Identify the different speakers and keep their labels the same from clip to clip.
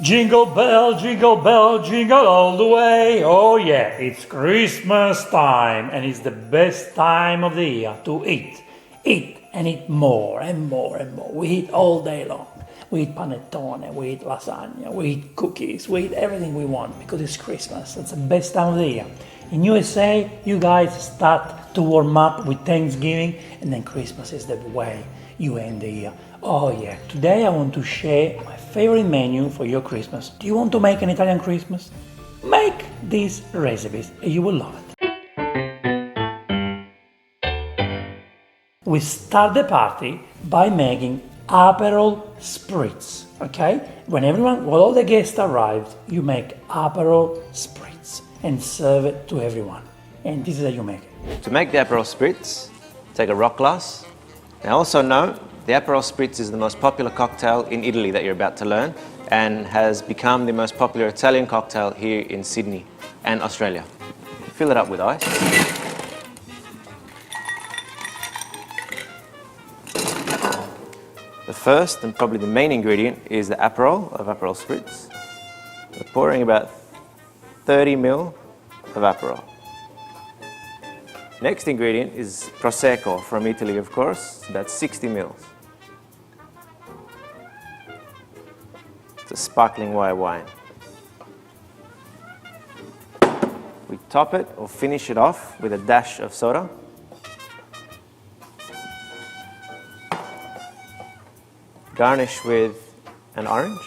Speaker 1: Jingle bell, jingle all the way. Oh yeah, it's Christmas time and it's the best time of the year to eat. Eat and eat more and more and more. We eat all day long. We eat panettone, we eat lasagna, we eat cookies, we eat everything we want because it's Christmas. It's the best time of the year. In USA, you guys start to warm up with Thanksgiving and then Christmas is the way you end the year. Oh yeah, today I want to share my favorite menu for your Christmas. Do you want to make an Italian Christmas? Make these recipes and you will love it. We start the party by making Aperol Spritz, okay? When all the guests arrive, you make Aperol Spritz and serve it to everyone. And this is how you make it.
Speaker 2: To make the Aperol Spritz, take a rock glass. Now also know, the Aperol Spritz is the most popular cocktail in Italy that you're about to learn and has become the most popular Italian cocktail here in Sydney and Australia. Fill it up with ice. The first and probably the main ingredient is the Aperol of Aperol Spritz. We're pouring about 30 ml of Aperol. Next ingredient is Prosecco from Italy, of course. It's about 60 ml. It's a sparkling white wine. We top it or finish it off with a dash of soda. Garnish with an orange.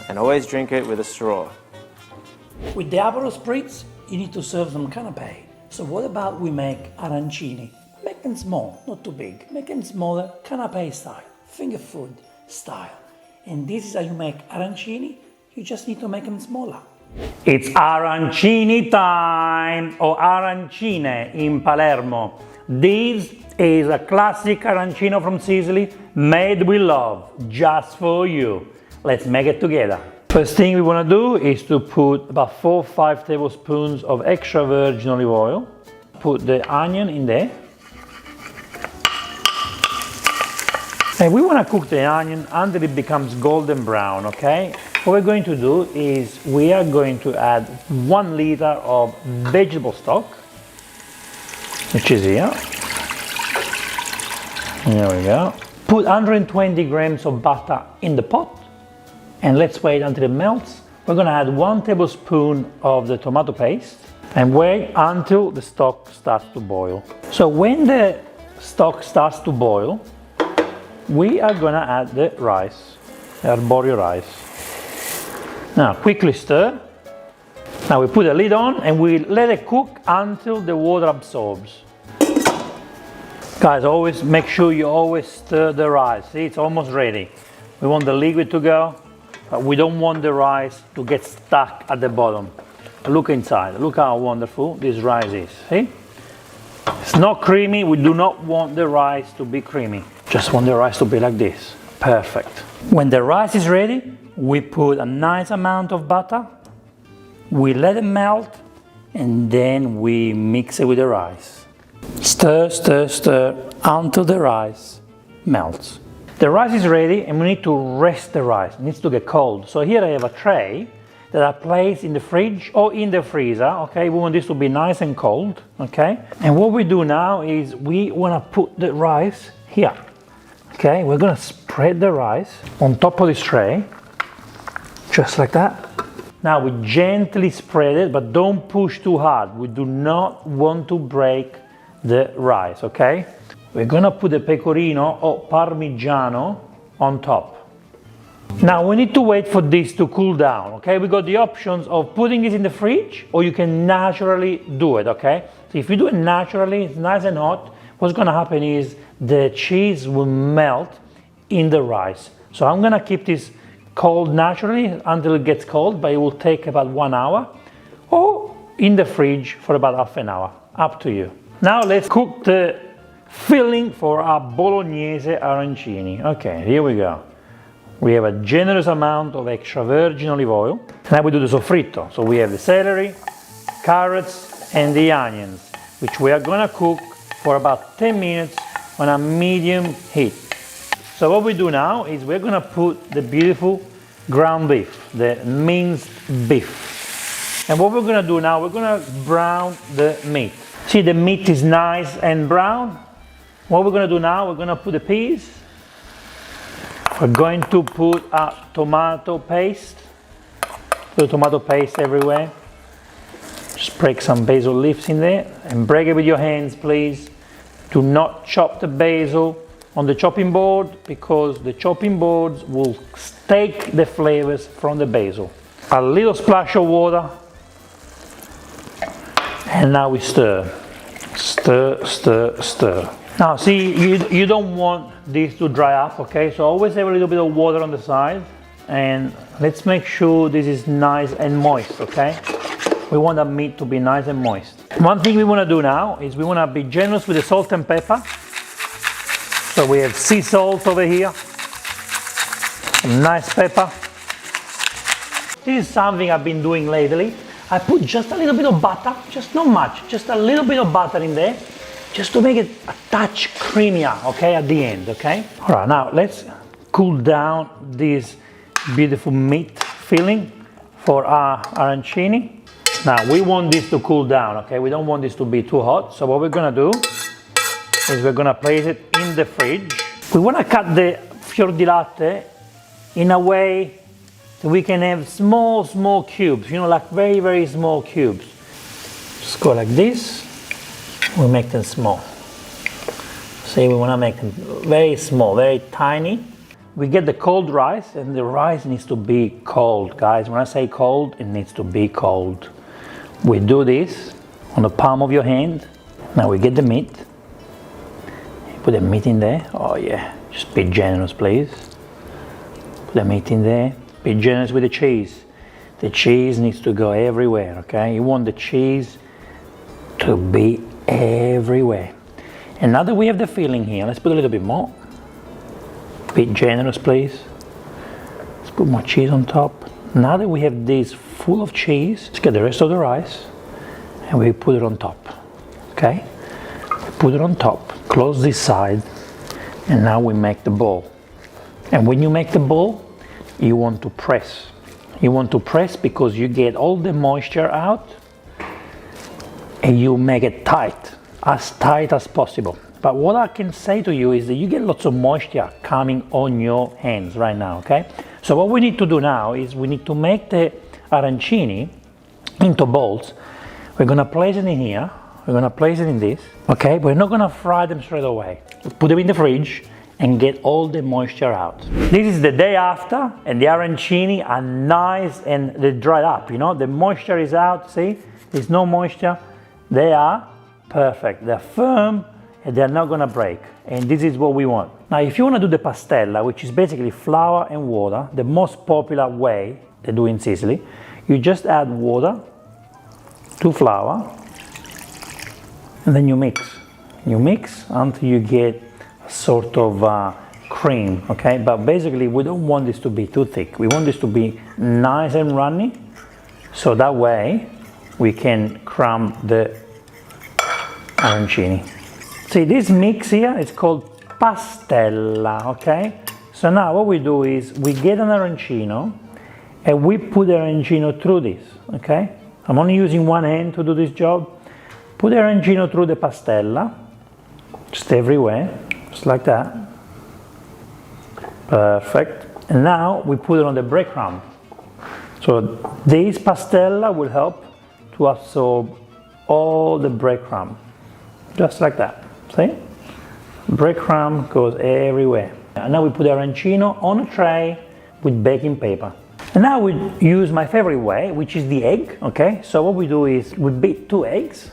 Speaker 2: And always drink it with a straw.
Speaker 1: With the Aperol Spritz, you need to serve some canapé. So what about we make arancini? Make them small, not too big. Make them smaller, canapé style, finger food style. And this is how you make arancini. You just need to make them smaller. It's arancini time, or arancine in Palermo. This is a classic arancino from Sicily, made with love, just for you. Let's make it together. First thing we want to do is to put about 4 or 5 tablespoons of extra virgin olive oil. Put the onion in there. And we want to cook the onion until it becomes golden brown, okay? What we're going to do is we are going to add 1 liter of vegetable stock, which is here. There we go. Put 120 grams of butter in the pot. And let's wait until it melts. We're going to add 1 tablespoon of the tomato paste and wait until the stock starts to boil. So when the stock starts to boil, we are going to add the rice, the arborio rice. Now quickly stir. Now we put a lid on and we let it cook until the water absorbs. Guys, always make sure you always stir the rice. See, it's almost ready. We want the liquid to go. But we don't want the rice to get stuck at the bottom. Look inside, look how wonderful this rice is, see? It's not creamy, we do not want the rice to be creamy. Just want the rice to be like this, perfect. When the rice is ready, we put a nice amount of butter, we let it melt, and then we mix it with the rice. Stir, stir, stir, until the rice melts. The rice is ready and we need to rest the rice. It needs to get cold. So here I have a tray that I place in the fridge or in the freezer, okay? We want this to be nice and cold, okay? And what we do now is we want to put the rice here, okay? We're going to spread the rice on top of this tray, just like that. Now we gently spread it, but don't push too hard. We do not want to break the rice, okay? We're gonna put the pecorino or Parmigiano on top. Now we need to wait for this to cool down, okay? We got the options of putting this in the fridge or you can naturally do it, okay? So if you do it naturally, it's nice and hot, what's gonna happen is the cheese will melt in the rice. So I'm gonna keep this cold naturally until it gets cold, but it will take about 1 hour, or in the fridge for about half an hour, up to you. Now let's cook the filling for our bolognese arancini. Okay, here we go. We have a generous amount of extra virgin olive oil. Now we do the soffritto. So we have the celery, carrots, and the onions, which we are gonna cook for about 10 minutes on a medium heat. So what we do now is we're gonna put the beautiful ground beef, the minced beef. And what we're gonna do now, we're gonna brown the meat. See, the meat is nice and brown. What we're gonna do now, we're gonna put the peas. We're going to put a tomato paste. Put tomato paste everywhere. Just break some basil leaves in there and break it with your hands, please. Do not chop the basil on the chopping board because the chopping boards will take the flavors from the basil. A little splash of water, and now we stir. Stir, stir, stir. Now see, you don't want this to dry up, okay? So always have a little bit of water on the side, and let's make sure this is nice and moist, okay? We want the meat to be nice and moist. One thing we want to do now is we want to be generous with the salt and pepper. So we have sea salt over here, some nice pepper. This is something I've been doing lately. I put just a little bit of butter, just not much, just a little bit of butter in there, just to make it a touch creamier, okay, at the end, okay? All right, now let's cool down this beautiful meat filling for our arancini. Now we want this to cool down, okay? We don't want this to be too hot. So what we're gonna do is we're gonna place it in the fridge. We wanna cut the fior di latte in a way that we can have small, small cubes, you know, like very, very small cubes. Just go like this, we make them small. See, we wanna make them very small, very tiny. We get the cold rice, and the rice needs to be cold, guys. When I say cold, it needs to be cold. We do this on the palm of your hand. Now we get the meat. Put the meat in there. Oh yeah, just be generous, please. Put the meat in there. Be generous with the cheese. The cheese needs to go everywhere, okay? You want the cheese to be everywhere. And now that we have the filling here, let's put a little bit more. Be generous, please. Let's put more cheese on top. Now that we have this full of cheese, let's get the rest of the rice and we put it on top, okay? We put it on top, close this side, and now we make the ball. And when you make the ball, you want to press. You want to press because you get all the moisture out and you make it tight as possible. But what I can say to you is that you get lots of moisture coming on your hands right now, okay? So what we need to do now is we need to make the arancini into balls. We're gonna place it in here, we're gonna place it in this, okay? We're not gonna fry them straight away. Put them in the fridge and get all the moisture out. This is the day after, and the arancini are nice and they dried up, you know? The moisture is out, see? There's no moisture. They are perfect, they're firm, and they're not gonna break. And this is what we want. Now, if you wanna do the pastella, which is basically flour and water, the most popular way they do in Sicily, you just add water to flour, and then you mix. You mix until you get a sort of cream, okay? But basically, we don't want this to be too thick. We want this to be nice and runny, so that way we can crumb the arancini. See, this mix here is called pastella, okay? So now what we do is we get an arancino and we put the arancino through this, okay? I'm only using one hand to do this job. Put the arancino through the pastella, just everywhere, just like that. Perfect. And now we put it on the breadcrumb. So this pastella will help to absorb all the breadcrumb, just like that. See? Breadcrumb goes everywhere. And now we put the arancino on a tray with baking paper. And now we use my favorite way, which is the egg, okay? So what we do is we beat two eggs,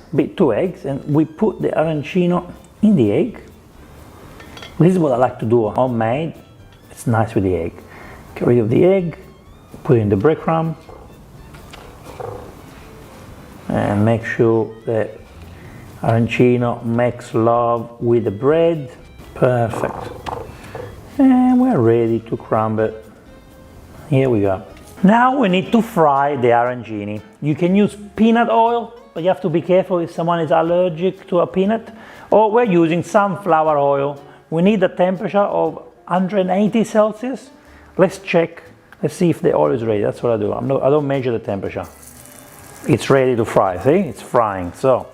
Speaker 1: and we put the arancino in the egg. This is what I like to do homemade. It's nice with the egg. Get rid of the egg, put it in the breadcrumb, and make sure that arancino makes love with the bread. Perfect. And we're ready to crumble it. Here we go. Now we need to fry the arancini. You can use peanut oil, but you have to be careful if someone is allergic to a peanut. Or we're using sunflower oil. We need a temperature of 180 Celsius. Let's check, let's see if the oil is ready. That's what I do. I don't measure the temperature. It's ready to fry, see? It's frying. So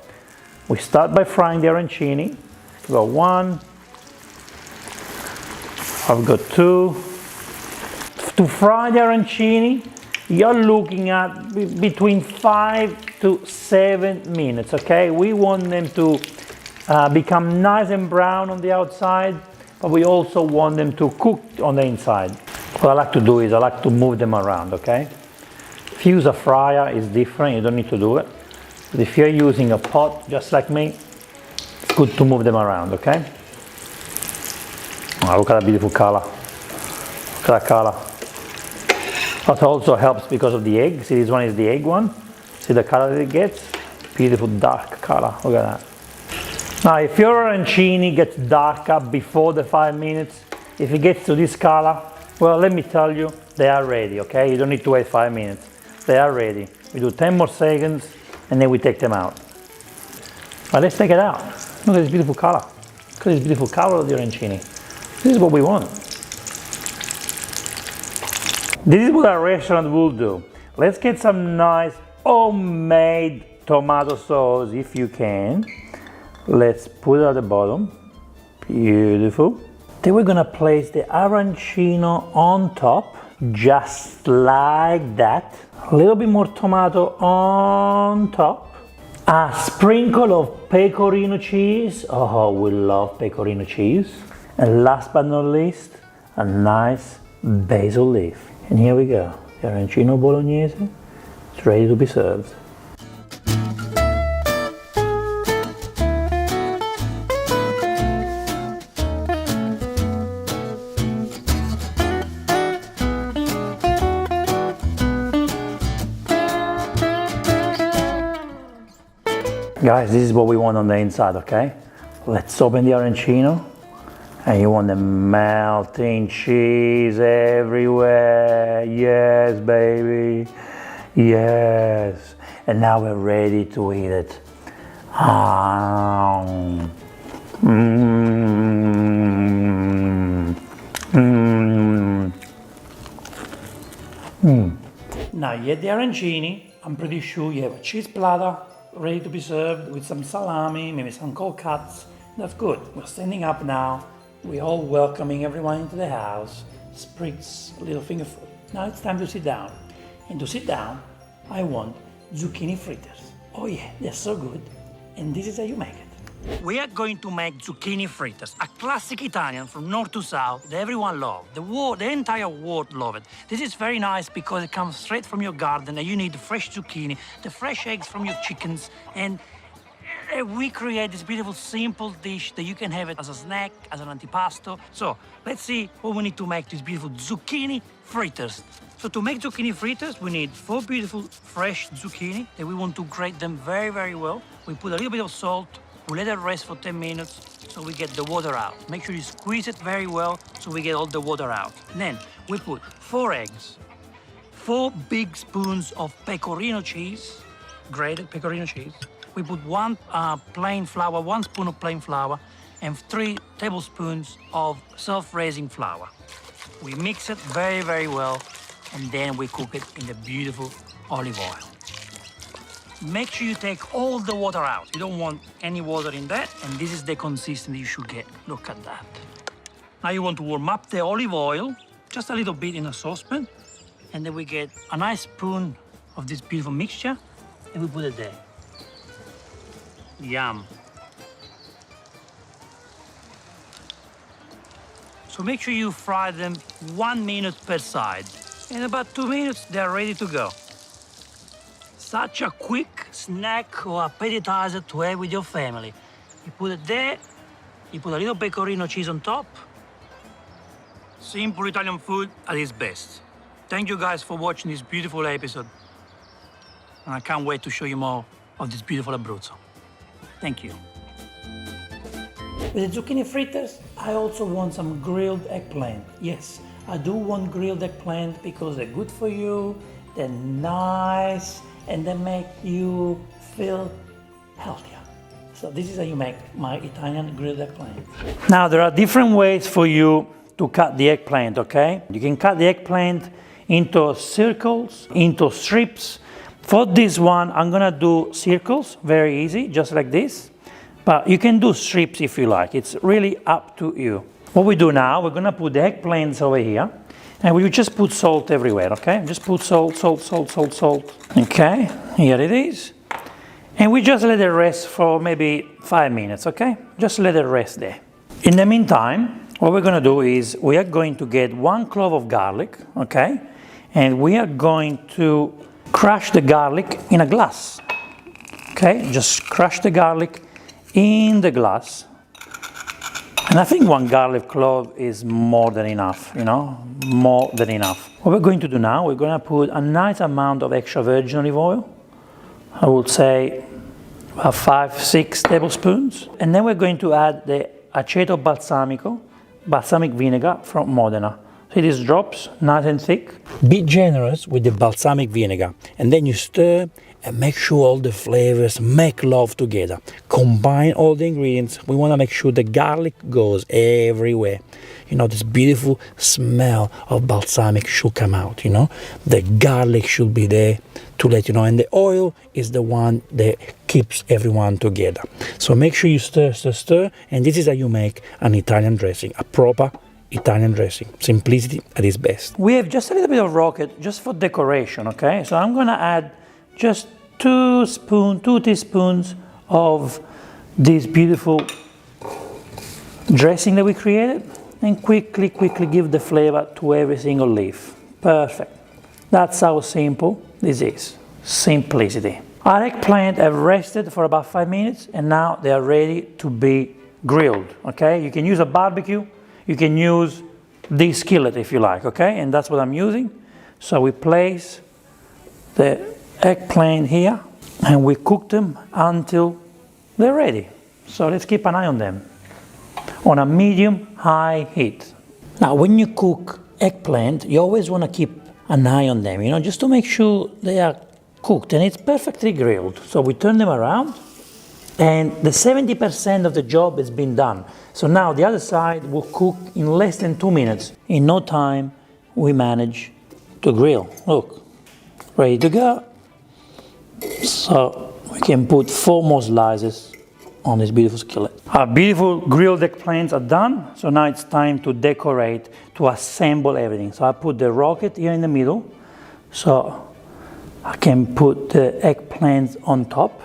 Speaker 1: we start by frying the arancini. I've got one, I've got two. To fry the arancini, you're looking at between 5 to 7 minutes, okay? We want them to become nice and brown on the outside, but we also want them to cook on the inside. What I like to do is I like to move them around, okay? If you use a fryer, it's different, you don't need to do it. But if you're using a pot, just like me, it's good to move them around, okay? Oh, look at that beautiful color. Look at that color. That also helps because of the egg. See, this one is the egg one. See the color that it gets? Beautiful dark color, look at that. Now, if your arancini gets darker before the 5 minutes, if it gets to this color, well, let me tell you, they are ready, okay? You don't need to wait 5 minutes. They are ready. We do 10 more seconds, and then we take them out. But let's take it out. Look at this beautiful color. Look at this beautiful color of the arancini. This is what we want. This is what our restaurant will do. Let's get some nice homemade tomato sauce, if you can. Let's put it at the bottom. Beautiful. Then we're gonna place the arancino on top, just like that. A little bit more tomato on top. A sprinkle of pecorino cheese. Oh, we love pecorino cheese. And last but not least, a nice basil leaf. And here we go. The arancino bolognese is ready to be served. Guys, this is what we want on the inside, okay? Let's open the arancino. And you want the melting cheese everywhere. Yes, baby. Yes. And now we're ready to eat it. Mm. Mm. Mm. Now you have the arancini. I'm pretty sure you have a cheese platter ready to be served with some salami, maybe some cold cuts. That's good. We're standing up now. We're all welcoming everyone into the house. Spritz, a little finger food. Now it's time to sit down. And to sit down, I want zucchini fritters. Oh yeah, they're so good. And this is how you make it. We are going to make zucchini fritters, a classic Italian from north to south that everyone loves. The entire world loves it. This is very nice because it comes straight from your garden and you need the fresh zucchini, the fresh eggs from your chickens, and we create this beautiful, simple dish that you can have it as a snack, as an antipasto. So let's see what we need to make these beautiful zucchini fritters. So to make zucchini fritters, we need 4 beautiful fresh zucchini that we want to grate them very, very well. We put a little bit of salt. We let it rest for 10 minutes so we get the water out. Make sure you squeeze it very well so we get all the water out. Then we put 4 eggs, 4 big spoons of pecorino cheese, grated pecorino cheese. We put 1 plain flour, 1 spoon of plain flour, and 3 tablespoons of self-raising flour. We mix it very, very well, and then we cook it in the beautiful olive oil. Make sure you take all the water out. You don't want any water in that, and this is the consistency you should get. Look at that. Now you want to warm up the olive oil, just a little bit in a saucepan, and then we get a nice spoon of this beautiful mixture, and we put it there. Yum. So make sure you fry them 1 minute per side. In about 2 minutes, they're ready to go. Such a quick snack or appetizer to have with your family. You put it there, you put a little pecorino cheese on top. Simple Italian food at its best. Thank you guys for watching this beautiful episode. And I can't wait to show you more of this beautiful Abruzzo. Thank you. With the zucchini fritters, I also want some grilled eggplant. Yes, I do want grilled eggplant because they're good for you, they're nice, and they make you feel healthier. So this is how you make my Italian grilled eggplant. Now there are different ways for you to cut the eggplant, okay? You can cut the eggplant into circles, into strips. For this one, I'm gonna do circles, very easy, just like this. But you can do strips if you like, it's really up to you. What we do now, we're gonna put the eggplants over here, and we just put salt everywhere, okay? Just put salt, salt, salt, salt, salt. Okay, here it is. And we just let it rest for maybe 5 minutes, okay? Just let it rest there. In the meantime, what we're gonna do is we are going to get 1 clove of garlic, okay? And we are going to crush the garlic in a glass, okay? Just crush the garlic in the glass. And I think 1 garlic clove is more than enough, you know, more than enough. What we're going to do now, we're gonna put a nice amount of extra virgin olive oil. I would say about 5-6 tablespoons. And then we're going to add the aceto balsamico, balsamic vinegar from Modena. See these drops, nice and thick. Be generous with the balsamic vinegar, and then you stir and make sure all the flavors make love together. Combine all the ingredients. We want to make sure the garlic goes everywhere. You know, this beautiful smell of balsamic should come out, you know. The garlic should be there to let you know, and the oil is the one that keeps everyone together. So make sure you stir, stir, stir, and this is how you make an Italian dressing, a proper Italian dressing. Simplicity at its best. We have just a little bit of rocket just for decoration, okay? So I'm gonna add just 2 teaspoons of this beautiful dressing that we created, and quickly give the flavor to every single leaf. Perfect. That's how simple this is. Simplicity. Our eggplant have rested for about 5 minutes, and now they are ready to be grilled, okay? You can use a barbecue, you can use this skillet if you like, okay? And that's what I'm using. So we place the eggplant here, and we cook them until they're ready. So let's keep an eye on them on a medium-high heat. Now, when you cook eggplant, you always want to keep an eye on them, you know, just to make sure they are cooked and it's perfectly grilled. So we turn them around, and the 70% of the job has been done. So now the other side will cook in less than 2 minutes. In no time, we manage to grill. Look, ready to go. So we can put 4 more slices on this beautiful skillet. Our beautiful grilled eggplants are done. So now it's time to decorate, to assemble everything. So I put the rocket here in the middle. So I can put the eggplants on top.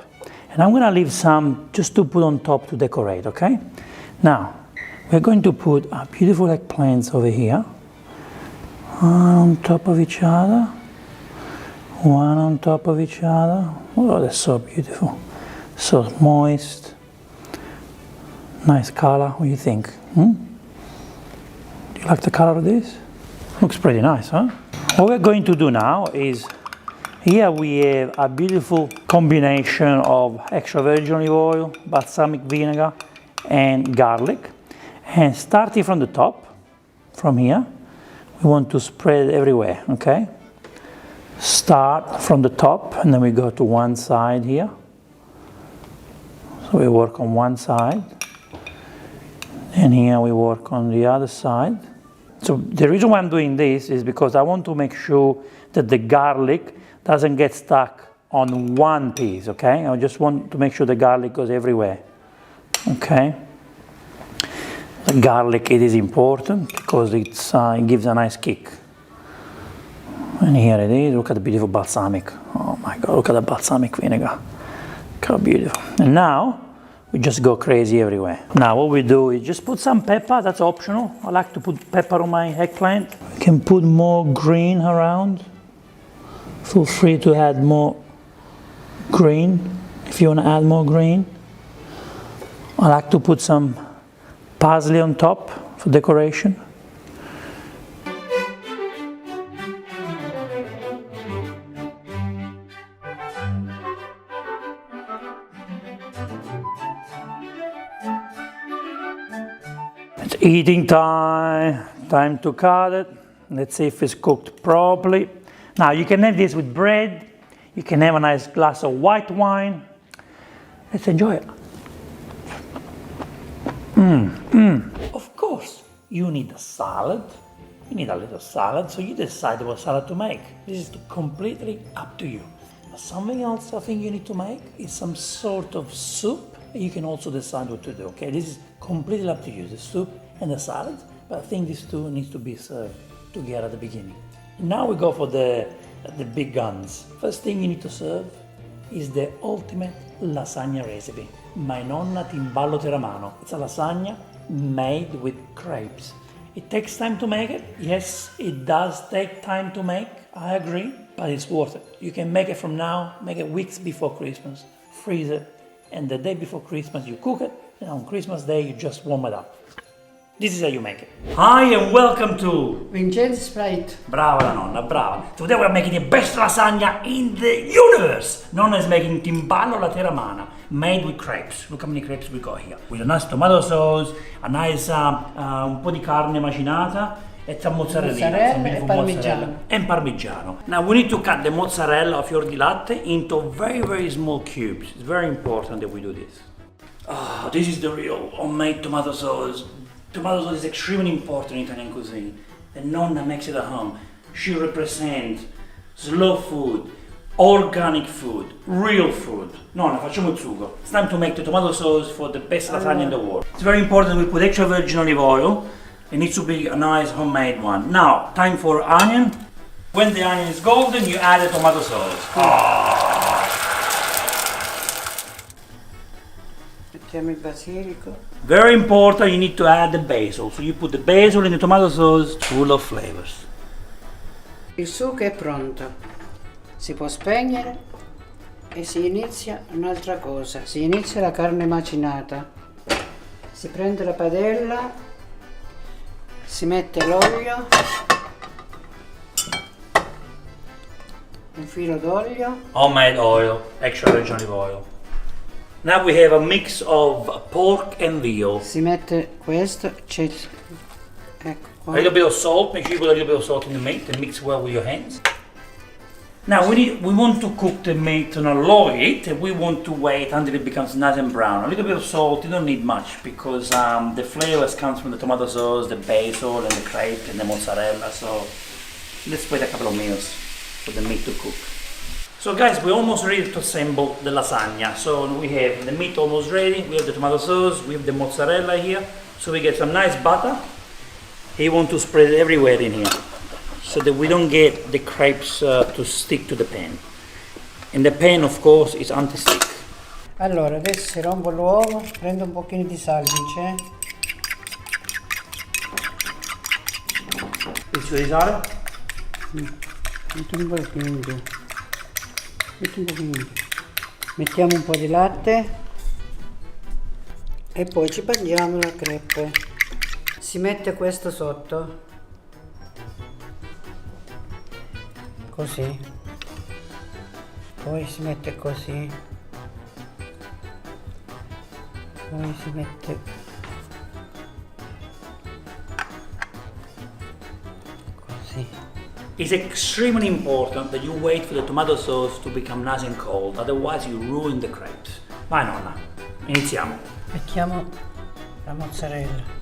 Speaker 1: And I'm gonna leave some just to put on top to decorate, okay? Now, we're going to put our beautiful eggplants over here. On top of each other. One on top of each other. Oh, that's so beautiful. So moist. Nice color, what do you think? Do you like the color of this? Looks pretty nice, huh? What we're going to do now is, here we have a beautiful combination of extra virgin olive oil, balsamic vinegar, and garlic. And starting from the top, from here, we want to spread it everywhere, okay? Start from the top, and then we go to one side here. So we work on one side. And here we work on the other side. So the reason why I'm doing this is because I want to make sure that the garlic doesn't get stuck on one piece, okay? I just want to make sure the garlic goes everywhere, okay? The garlic, it is important because it gives a nice kick. And here it is, look at the beautiful balsamic. Oh my God, look at the balsamic vinegar. Look how beautiful. And now, we just go crazy everywhere. Now what we do is just put some pepper, that's optional. I like to put pepper on my eggplant. You can put more green around. Feel free to add more green if you want to add more green. I like to put some parsley on top for decoration. It's eating time, time to cut it. Let's see if it's cooked properly. Now you can have this with bread, you can have a nice glass of white wine. Let's enjoy it. Of course, You need a salad. You need a little salad, so you decide what salad to make. This is completely up to you. Something else I think you need to make is some sort of soup. You can also decide what to do, okay? This is completely up to you, the soup and the salad, but I think these two needs to be served together at the beginning. Now we go for the big guns. First thing you need to serve is the ultimate lasagna recipe. My nonna Timballo Teramano. It's a lasagna made with crepes. It takes time to make it. Yes, it does take time to make, I agree, but it's worth it. You can make it from now, make it weeks before Christmas, freeze it, and the day before Christmas you cook it, and on Christmas Day you just warm it up. This is how you make it. Hi and welcome to
Speaker 3: Vincenzo's plate.
Speaker 1: Brava la nonna, brava. Today we're making the best lasagna in the universe. Nonna is making timballo alla teramana, made with crepes. Look how many crepes we got here. With a nice tomato sauce, a nice un po' di carne macinata, e some mozzarella
Speaker 3: e parmigiano.
Speaker 1: And parmigiano. Now we need to cut the mozzarella of fior di latte into very, very small cubes. It's very important that we do this. Oh, this is the real homemade tomato sauce. Tomato sauce is extremely important in Italian cuisine. And Nonna makes it at home. She represents slow food, organic food, real food. Nonna, facciamo il sugo. It's time to make the tomato sauce for the best lasagna in the world. It's very important we put extra virgin olive oil. It needs to be a nice homemade one. Now, time for onion. When the onion is golden, you add the tomato sauce.
Speaker 3: Mettiamo il basilico.
Speaker 1: Very important, you need to add the basil. So you put the basil in the tomato sauce, full of flavors.
Speaker 3: Il sugo è pronto. Si può spegnere e si inizia un'altra cosa. Si inizia la carne macinata. Si prende la padella, si mette l'olio, un filo d'olio.
Speaker 1: Homemade oil, extra virgin olive oil. Now we have a mix of pork and veal.
Speaker 3: Si mette questo, c'è, ecco
Speaker 1: A
Speaker 3: qua.
Speaker 1: little bit of salt, make sure you put a little bit of salt in the meat and mix well with your hands. Now we want to cook the meat on a low heat and we want to wait until it becomes nice and brown. A little bit of salt, you don't need much because the flavors comes from the tomato sauce, the basil and the crepe and the mozzarella, so let's wait a couple of minutes for the meat to cook. So guys, we're almost ready to assemble the lasagna. So we have the meat almost ready, we have the tomato sauce, we have the mozzarella here. So we get some nice butter. You want to spread it everywhere in here so that we don't get the crepes to stick to the pan. And the pan of course is anti-stick.
Speaker 3: Allora, adesso rompo l'uovo, prendo un pochino di sale, Vincenzo.
Speaker 1: Pizzo di sale?
Speaker 3: Metti un pochino in più. Metti un pochino in più. Mettiamo un po' di latte e poi ci bagniamo la crepe. Si mette questo sotto. Così. Poi si mette così. Poi si mette così.
Speaker 1: It's extremely important that you wait for the tomato sauce to become nice and cold, otherwise you ruin the crepes. Vai nonna, iniziamo.
Speaker 3: Mettiamo la mozzarella.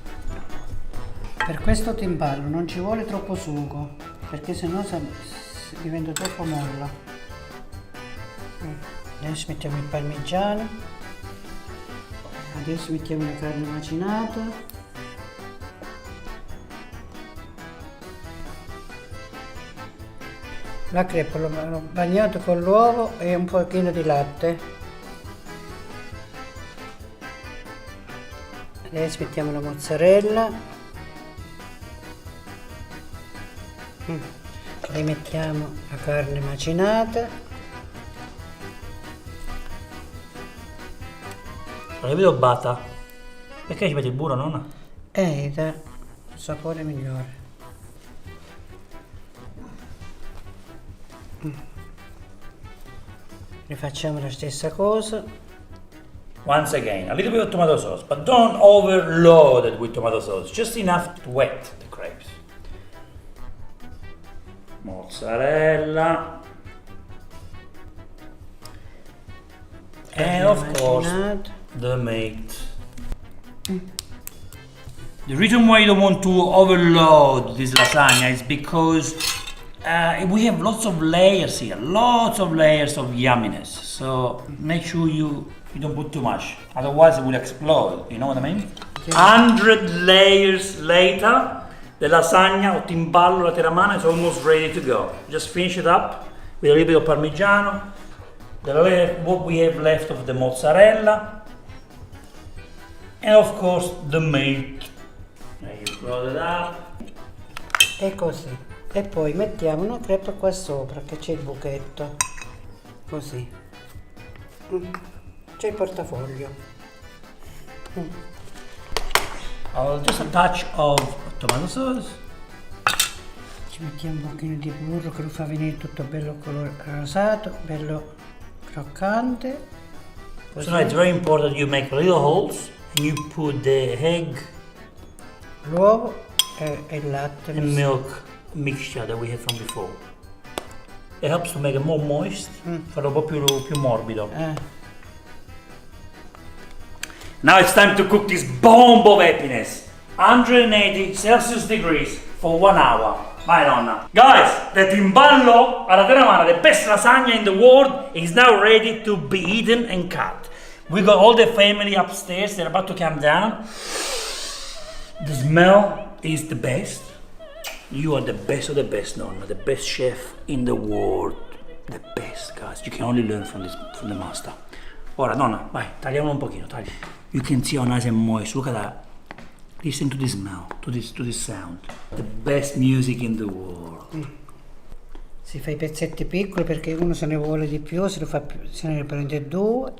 Speaker 3: Per questo timballo non ci vuole troppo sugo, perché sennò diventa troppo molla. Adesso mettiamo il parmigiano. Adesso mettiamo la carne macinata. La crepa l'ho bagnato con l'uovo e un pochino di latte. Adesso mettiamo la mozzarella. Rimettiamo la carne macinata.
Speaker 1: La vedo bata. Perché ci metti il burro, nonna?
Speaker 3: Dà un sapore migliore. Rifacciamo la stessa cosa.
Speaker 1: Once again, a little bit of tomato sauce, but don't overload it with tomato sauce, just enough to wet the crepes. Mozzarella. And of course, the meat. The reason why you don't want to overload this lasagna is because we have lots of layers here, lots of layers of yumminess. So make sure you don't put too much, otherwise it will explode, you know what I mean? 100 layers later, the lasagna or timballo la teramana is almost ready to go. Just finish it up with a little bit of Parmigiano, what we have left of the mozzarella, and of course the meat. There you close it up.
Speaker 3: E così. E poi mettiamo una crepa qua sopra che c'è il buchetto. Così. C'è il portafoglio.
Speaker 1: Just a touch of tomato sauce.
Speaker 3: Ci mettiamo un pochino di burro che lo fa venire tutto bello rosato, bello croccante. Così.
Speaker 1: So now it's very important you make little holes and you put the egg
Speaker 3: L'uovo e il latte.
Speaker 1: and milk mixture that we had from before. It helps to make it more moist, farlo un po' più morbido. Now it's time to cook this bomb of happiness. 180 Celsius degrees for 1 hour. Vai donna. Guys, the timballo alla teramana, the best lasagna in the world, is now ready to be eaten and cut. We got all the family upstairs, they're about to come down. The smell is the best. You are the best of the best, Nonna, the best chef in the world. The best, guys. You can only learn from the master. Ora, Nonna, vai, tagliamolo un pochino, tagli. You can see how nice and moist. Look at that. Listen to this smell, to this sound. The best music in the world.
Speaker 3: Si fa I pezzetti piccoli perché uno se ne vuole di più, se ne prende 2.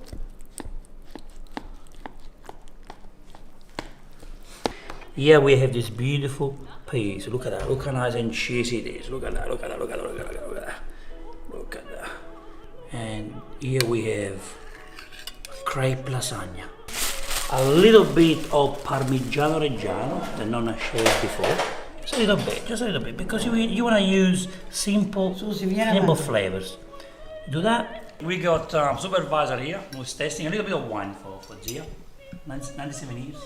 Speaker 1: Here we have this beautiful piece. Look at that. Look how nice and cheesy it is. Look at that. Look at that. Look at that. Look at that. Look at that. Look at that. And here we have crepe lasagna. A little bit of Parmigiano Reggiano that Nonna shared before. Just a little bit, because you want to use simple flavors. Do that. We got supervisor here who's tasting a little bit of wine for Zia. 97 years.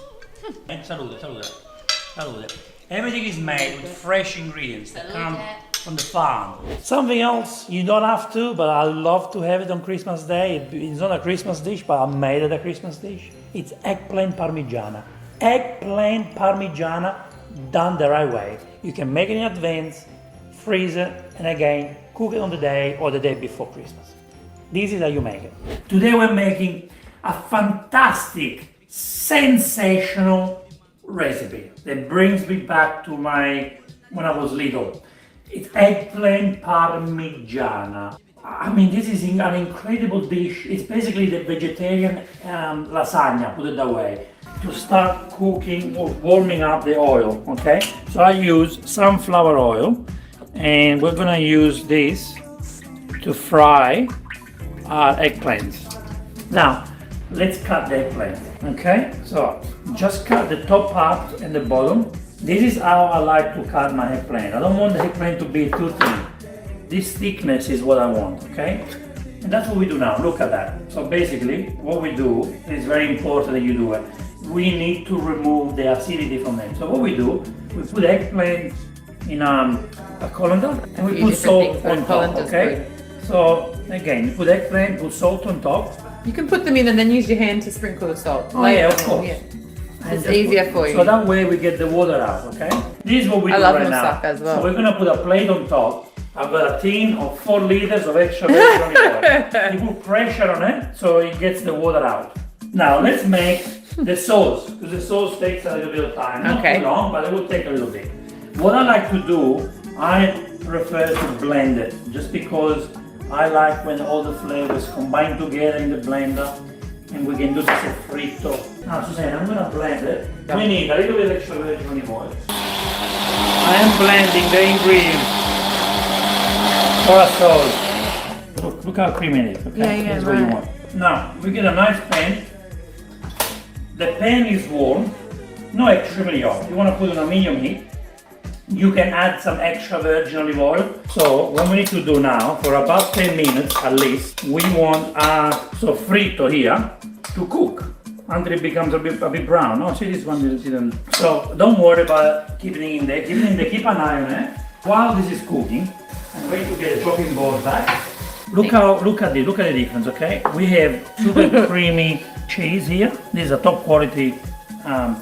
Speaker 1: Salute. Everything is made with fresh ingredients that come from the farm. Something else, you don't have to, but I love to have it on Christmas Day. It's not a Christmas dish, but I made it a Christmas dish. It's eggplant Parmigiana. Eggplant Parmigiana done the right way. You can make it in advance, freeze it, and again, cook it on the day or the day before Christmas. This is how you make it. Today we're making a fantastic, sensational recipe that brings me back to when I was little. It's eggplant Parmigiana. I mean, this is an incredible dish. It's basically the vegetarian lasagna, put it that way. To start cooking or warming up the oil, okay? So I use sunflower oil, and we're gonna use this to fry our eggplants. Now, let's cut the eggplant, okay? So, just cut the top part and the bottom. This is how I like to cut my eggplant. I don't want the eggplant to be too thin. This thickness is what I want, okay? And that's what we do now, look at that. So basically, what we do, is very important that you do it. We need to remove the acidity from them. So what we do, we put eggplant in a colander and we put salt on top, okay? So again, you put eggplant, put salt on top.
Speaker 4: You can put them in and then use your hand to sprinkle the salt.
Speaker 1: Oh yeah, of course.
Speaker 4: Yeah. It's easier for you.
Speaker 1: So that way we get the water out, okay? This is what we do right now.
Speaker 4: As well.
Speaker 1: So we're gonna put a plate on top. I've got a tin of 4 liters of extra virgin olive oil. You put pressure on it so it gets the water out. Now let's make the sauce, because the sauce takes a little bit of time. Not too long, but it will take a little bit. What I like to do, I prefer to blend it, just because I like when all the flavors combine together in the blender, and we can do this a fritto. Now Susanna, I'm gonna blend it. We need a little bit of extra virgin olive oil. I am blending the ingredients for a sauce. Look how creamy it is, okay? That's what you want. Now, we get a nice pan. The pan is warm, not extremely hot. You want to put it on medium heat. You can add some extra virgin olive oil. So what we need to do now, for about 10 minutes at least, we want our fritto here to cook until it becomes a bit brown. Oh, see, this one didn't. So don't worry about keeping it in there. Keep it in there. Keep an eye on it. While this is cooking, I'm going to get the chopping board back. Look at the difference, okay? We have super creamy cheese here. This is a top quality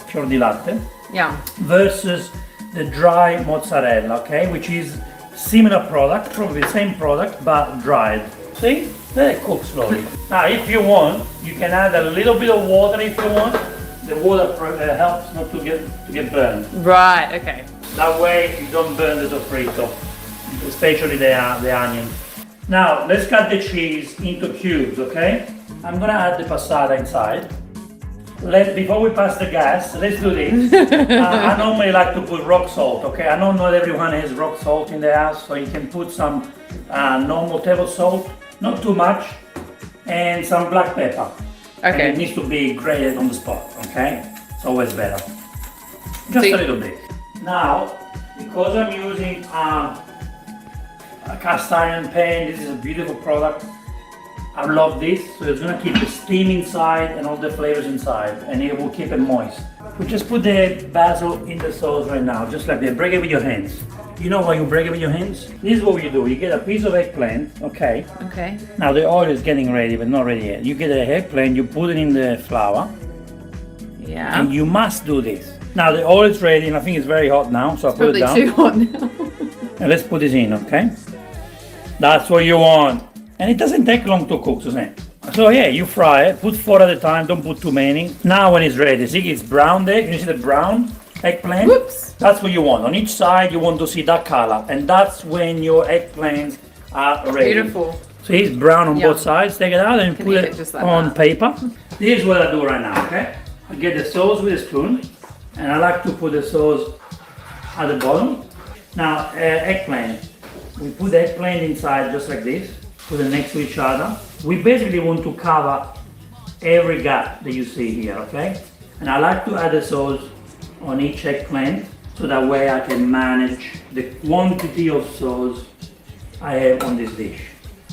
Speaker 1: fior di latte.
Speaker 4: Yeah.
Speaker 1: Versus the dry mozzarella, okay? Which is similar product, probably the same product, but dried. See? Let it cook slowly. Now, if you want, you can add a little bit of water if you want. The water helps not to get burned.
Speaker 4: Right, okay.
Speaker 1: That way you don't burn the sofrito, especially the onion. Now, let's cut the cheese into cubes, okay? I'm gonna add the passata inside. Before we pass the gas, let's do this. I normally like to put rock salt, okay? I know not everyone has rock salt in their house, so you can put some normal table salt, not too much, and some black pepper.
Speaker 4: Okay.
Speaker 1: And it needs to be grated on the spot, okay? It's always better. Just a little bit. Now, because I'm using a cast iron pan, this is a beautiful product. I love this, so it's gonna keep the steam inside and all the flavors inside, and it will keep it moist. We just put the basil in the sauce right now, just like that. Break it with your hands. You know why you break it with your hands? This is what you do. You get a piece of eggplant, okay?
Speaker 4: Okay.
Speaker 1: Now the oil is getting ready, but not ready yet. You get the eggplant, you put it in the flour,
Speaker 4: Yeah.
Speaker 1: and you must do this. Now the oil is ready, and I think it's very hot now, so I put it
Speaker 4: Probably
Speaker 1: down.
Speaker 4: too hot now.
Speaker 1: And let's put this in, okay? That's what you want. And it doesn't take long to cook, Suzanne. So yeah, you fry it, put 4 at a time, don't put too many. Now when it's ready, see it's brown there, you see the brown eggplant?
Speaker 4: Whoops.
Speaker 1: That's what you want. On each side you want to see that color, and that's when your eggplants are ready.
Speaker 4: Beautiful.
Speaker 1: So it's brown on
Speaker 4: Yeah.
Speaker 1: both sides, take it out and
Speaker 4: Can
Speaker 1: put
Speaker 4: eat
Speaker 1: it
Speaker 4: it just like
Speaker 1: on
Speaker 4: that.
Speaker 1: paper. This is what I do right now, okay? I get the sauce with a spoon, and I like to put the sauce at the bottom. Now, eggplant. We put the eggplant inside just like this, put them next to each other. We basically want to cover every gap that you see here, okay? And I like to add the sauce on each eggplant, so that way I can manage the quantity of sauce I have on this dish.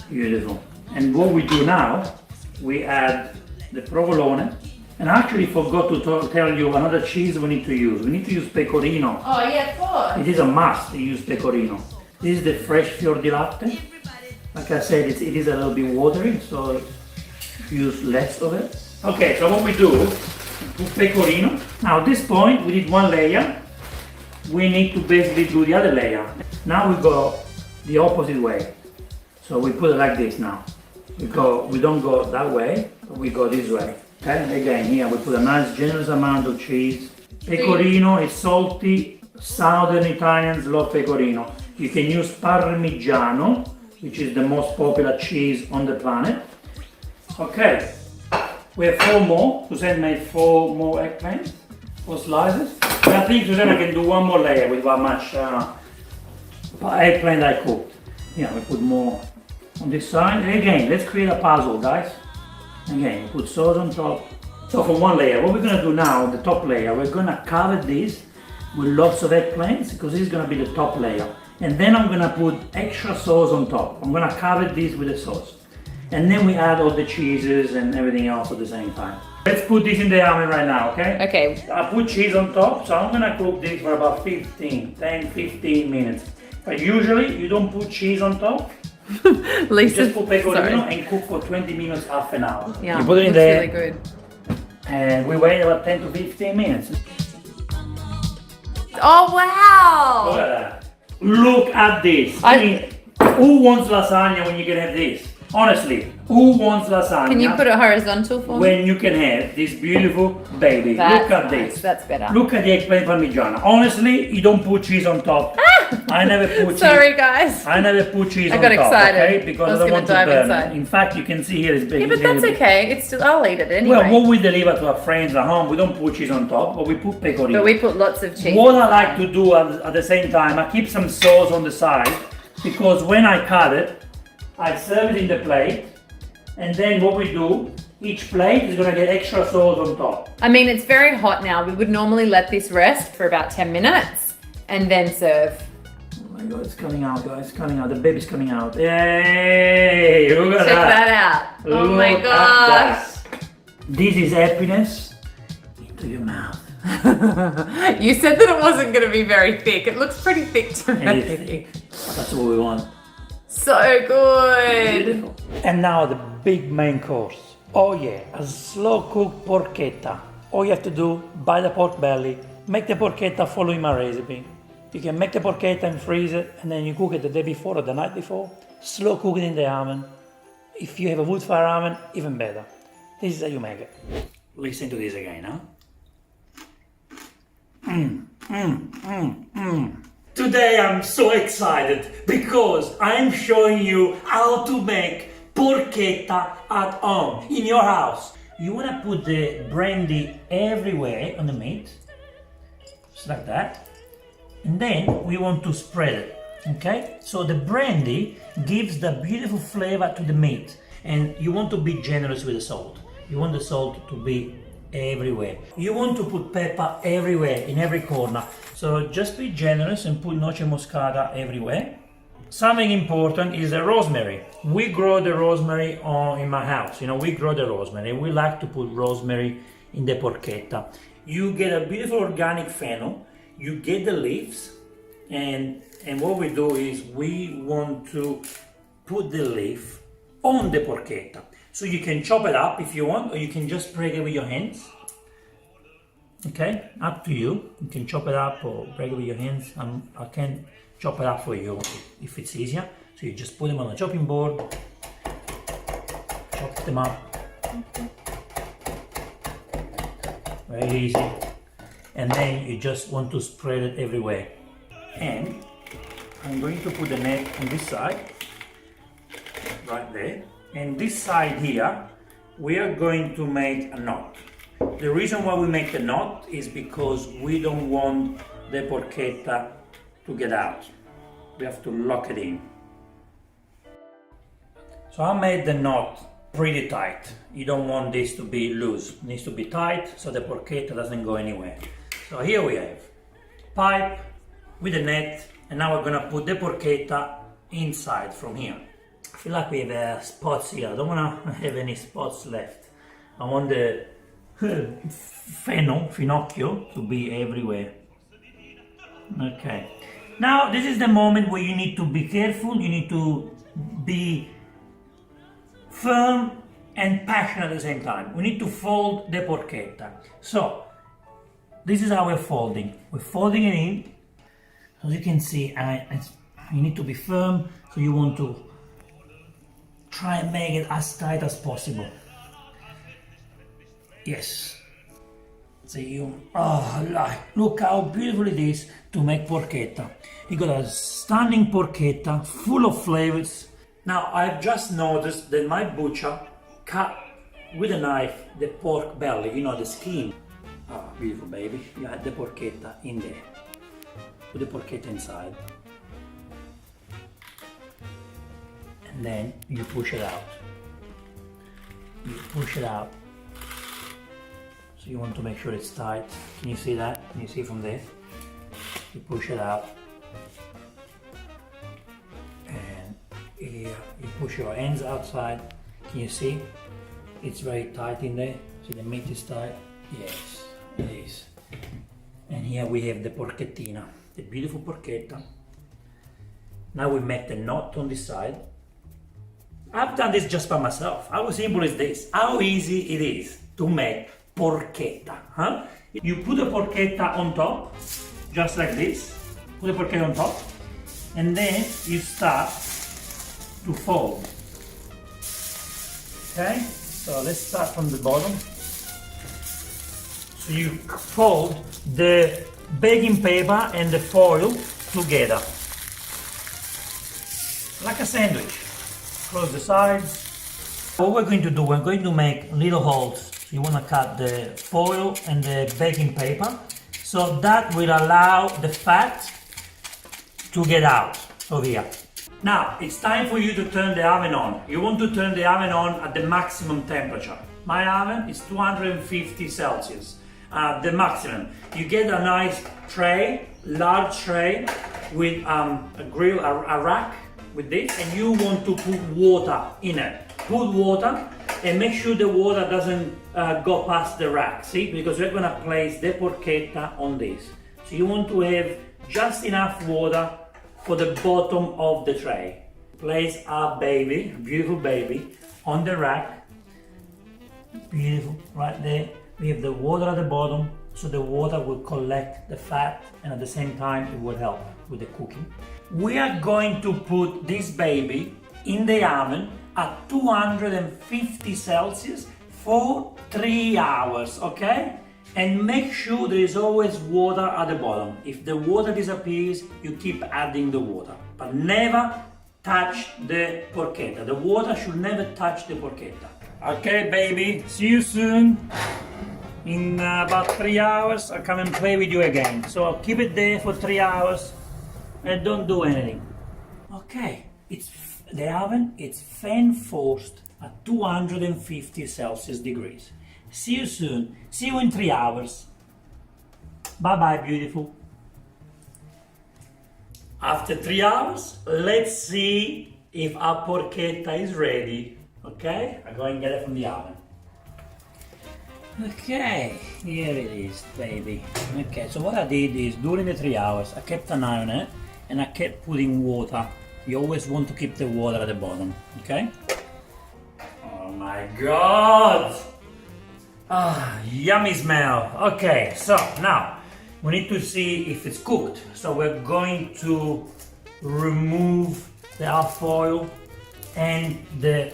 Speaker 1: Beautiful. And what we do now, we add the provolone. And I actually forgot to tell you another cheese we need to use. We need to use pecorino.
Speaker 4: Oh yeah, of course.
Speaker 1: It is a must to use pecorino. This is the fresh fior di latte. Like I said, it is a little bit watery, so use less of it. Okay, so what we do, we put pecorino. Now at this point, we did one layer. We need to basically do the other layer. Now we go the opposite way. So we put it like this now. We don't go that way, but we go this way. Okay, and again here we put a nice generous amount of cheese. Pecorino is salty. Southern Italians love pecorino. You can use Parmigiano, which is the most popular cheese on the planet. Okay, we have 4 more. Suzanne made 4 more eggplants, 4 slices. And I think Suzanne can do 1 more layer with how much eggplant I cooked. Yeah, we put more on this side. And again, let's create a puzzle, guys. Again, we put sauce on top. So for 1 layer, what we're gonna do now, the top layer, we're gonna cover this with lots of eggplants, because this is gonna be the top layer. And then I'm gonna put extra sauce on top. I'm gonna cover this with the sauce. And then we add all the cheeses and everything else at the same time. Let's put this in the oven right now, okay?
Speaker 4: Okay.
Speaker 1: I put cheese on top, so I'm gonna cook this for about 10-15 minutes. But usually you don't put cheese on top.
Speaker 4: Lisa,
Speaker 1: Just put pecorino
Speaker 4: sorry.
Speaker 1: and cook for 20 minutes, half an hour.
Speaker 4: Yeah,
Speaker 1: You put it in
Speaker 4: looks
Speaker 1: there,
Speaker 4: really good.
Speaker 1: and we wait about 10 to 15 minutes.
Speaker 4: Oh
Speaker 1: Look
Speaker 4: wow!
Speaker 1: at that. Look at this. I mean, who wants lasagna when you can have this? Honestly, who wants lasagna
Speaker 4: Can you put it horizontal for me?
Speaker 1: when you can have this beautiful baby?
Speaker 4: That's
Speaker 1: Look at
Speaker 4: nice.
Speaker 1: this.
Speaker 4: That's better.
Speaker 1: Look at the eggplant parmigiana. Honestly, you don't put cheese on top. I never put
Speaker 4: Sorry
Speaker 1: cheese.
Speaker 4: guys.
Speaker 1: I never put cheese
Speaker 4: I
Speaker 1: on
Speaker 4: got
Speaker 1: top,
Speaker 4: excited.
Speaker 1: okay? Because
Speaker 4: I was
Speaker 1: I don't
Speaker 4: gonna
Speaker 1: want to
Speaker 4: dive
Speaker 1: burn.
Speaker 4: inside.
Speaker 1: In fact, you can see here it's big.
Speaker 4: Yeah, but that's okay. It's still, I'll eat it anyway.
Speaker 1: Well, what we deliver to our friends at home, we don't put cheese on top, but we put pecorino.
Speaker 4: But we put lots of cheese.
Speaker 1: What I like to do at the same time, I keep some sauce on the side, because when I cut it, I serve it in the plate, and then what we do, each plate is gonna get extra sauce on top.
Speaker 4: I mean, it's very hot now. We would normally let this rest for about 10 minutes and then serve.
Speaker 1: Oh my God, it's coming out, guys, it's coming out, the baby's coming out. Yay, look at
Speaker 4: Check
Speaker 1: that.
Speaker 4: that out. Oh my
Speaker 1: Look at
Speaker 4: gosh.
Speaker 1: that. This is happiness into your mouth.
Speaker 4: You said that it wasn't going to be very thick. It looks pretty thick to
Speaker 1: It
Speaker 4: me.
Speaker 1: is thick. That's what we want.
Speaker 4: So good.
Speaker 1: And now the big main course. Oh yeah, a slow cooked porchetta. All you have to do, buy the pork belly, make the porchetta following my recipe. You can make the porchetta and freeze it, and then you cook it the day before or the night before. Slow cook it in the oven. If you have a wood fire oven, even better. This is how you make it. Listen to this again, huh? Today I'm so excited because I'm showing you how to make porchetta at home, in your house. You want to put the brandy everywhere on the meat, just like that. And then we want to spread it, okay? So the brandy gives the beautiful flavor to the meat, and you want to be generous with the salt. You want the salt to be everywhere. You want to put pepper everywhere, in every corner. So just be generous and put noce moscata everywhere. Something important is the rosemary. We grow the rosemary in my house. You know, we grow the rosemary. We like to put rosemary in the porchetta. You get a beautiful organic fennel. You get the leaves, and what we do is we want to put the leaf on the porchetta. So you can chop it up if you want, or you can just break it with your hands. Okay, up to you. You can chop it up or break it with your hands. I can chop it up for you if it's easier. So you just put them on a chopping board, chop them up. Very easy. And then you just want to spread it everywhere. And I'm going to put the net on this side, right there. And this side here, we are going to make a knot. The reason why we make the knot is because we don't want the porchetta to get out. We have to lock it in. So I made the knot pretty tight. You don't want this to be loose. It needs to be tight so the porchetta doesn't go anywhere. So here we have pipe with a net, and now we're gonna put the porchetta inside from here. I feel like we have spots here. I don't want to have any spots left. I want the finocchio to be everywhere. Okay. Now this is the moment where you need to be careful. You need to be firm and passionate at the same time. We need to fold the porchetta. So this is how we're folding. We're folding it in. As you can see, you need to be firm. So you want to try and make it as tight as possible. Yes. So look how beautiful it is to make porchetta. You got a stunning porchetta full of flavors. Now I've just noticed that my butcher cut with a knife the pork belly, you know, the skin. Oh, beautiful baby. You had the porchetta in there. Put the porchetta inside. And then you push it out. You push it out. So you want to make sure it's tight. Can you see that? Can you see from there? You push it out. And here you push your hands outside. Can you see? It's very tight in there. See, the meat is tight? Yes, it is. And here we have the porchettina, the beautiful porchetta. Now we make the knot on this side. I've done this just by myself. How simple is this? How easy it is to make porchetta, huh? You put the porchetta on top, just like this. Put the porchetta on top, and then you start to fold. Okay, so let's start from the bottom. So you fold the baking paper and the foil together, like a sandwich. Close the sides. What we're going to do, we're going to make little holes. So you want to cut the foil and the baking paper, so that will allow the fat to get out of here. Now, it's time for you to turn the oven on. You want to turn the oven on at the maximum temperature. My oven is 250 Celsius, the maximum. You get a nice tray, large tray, with a rack with this, and you want to put water in it. Put water And make sure the water doesn't go past the rack, see? Because we're gonna place the porchetta on this. So you want to have just enough water for the bottom of the tray. Place our baby, beautiful baby, on the rack. Beautiful, right there. We have the water at the bottom, so the water will collect the fat and at the same time it will help with the cooking. We are going to put this baby in the oven at 250 Celsius for 3 hours, okay? And make sure there is always water at the bottom. If the water disappears, you keep adding the water, but never touch the porchetta. The water should never touch the porchetta. Okay, baby, see you soon. In about 3 hours, I'll come and play with you again. So I'll keep it there for 3 hours and don't do anything. Okay, the oven, it's fan forced at 250 Celsius degrees. See you soon. See you in 3 hours. Bye bye, beautiful. After 3 hours, let's see if our porchetta is ready. Okay, I'll go and get it from the oven. Okay, here it is, baby. Okay, so what I did is during the 3 hours, I kept an eye on it and I kept putting water. You always want to keep the water at the bottom, okay? Oh my God! Ah, yummy smell. Okay, so now we need to see if it's cooked. So we're going to remove the half foil and the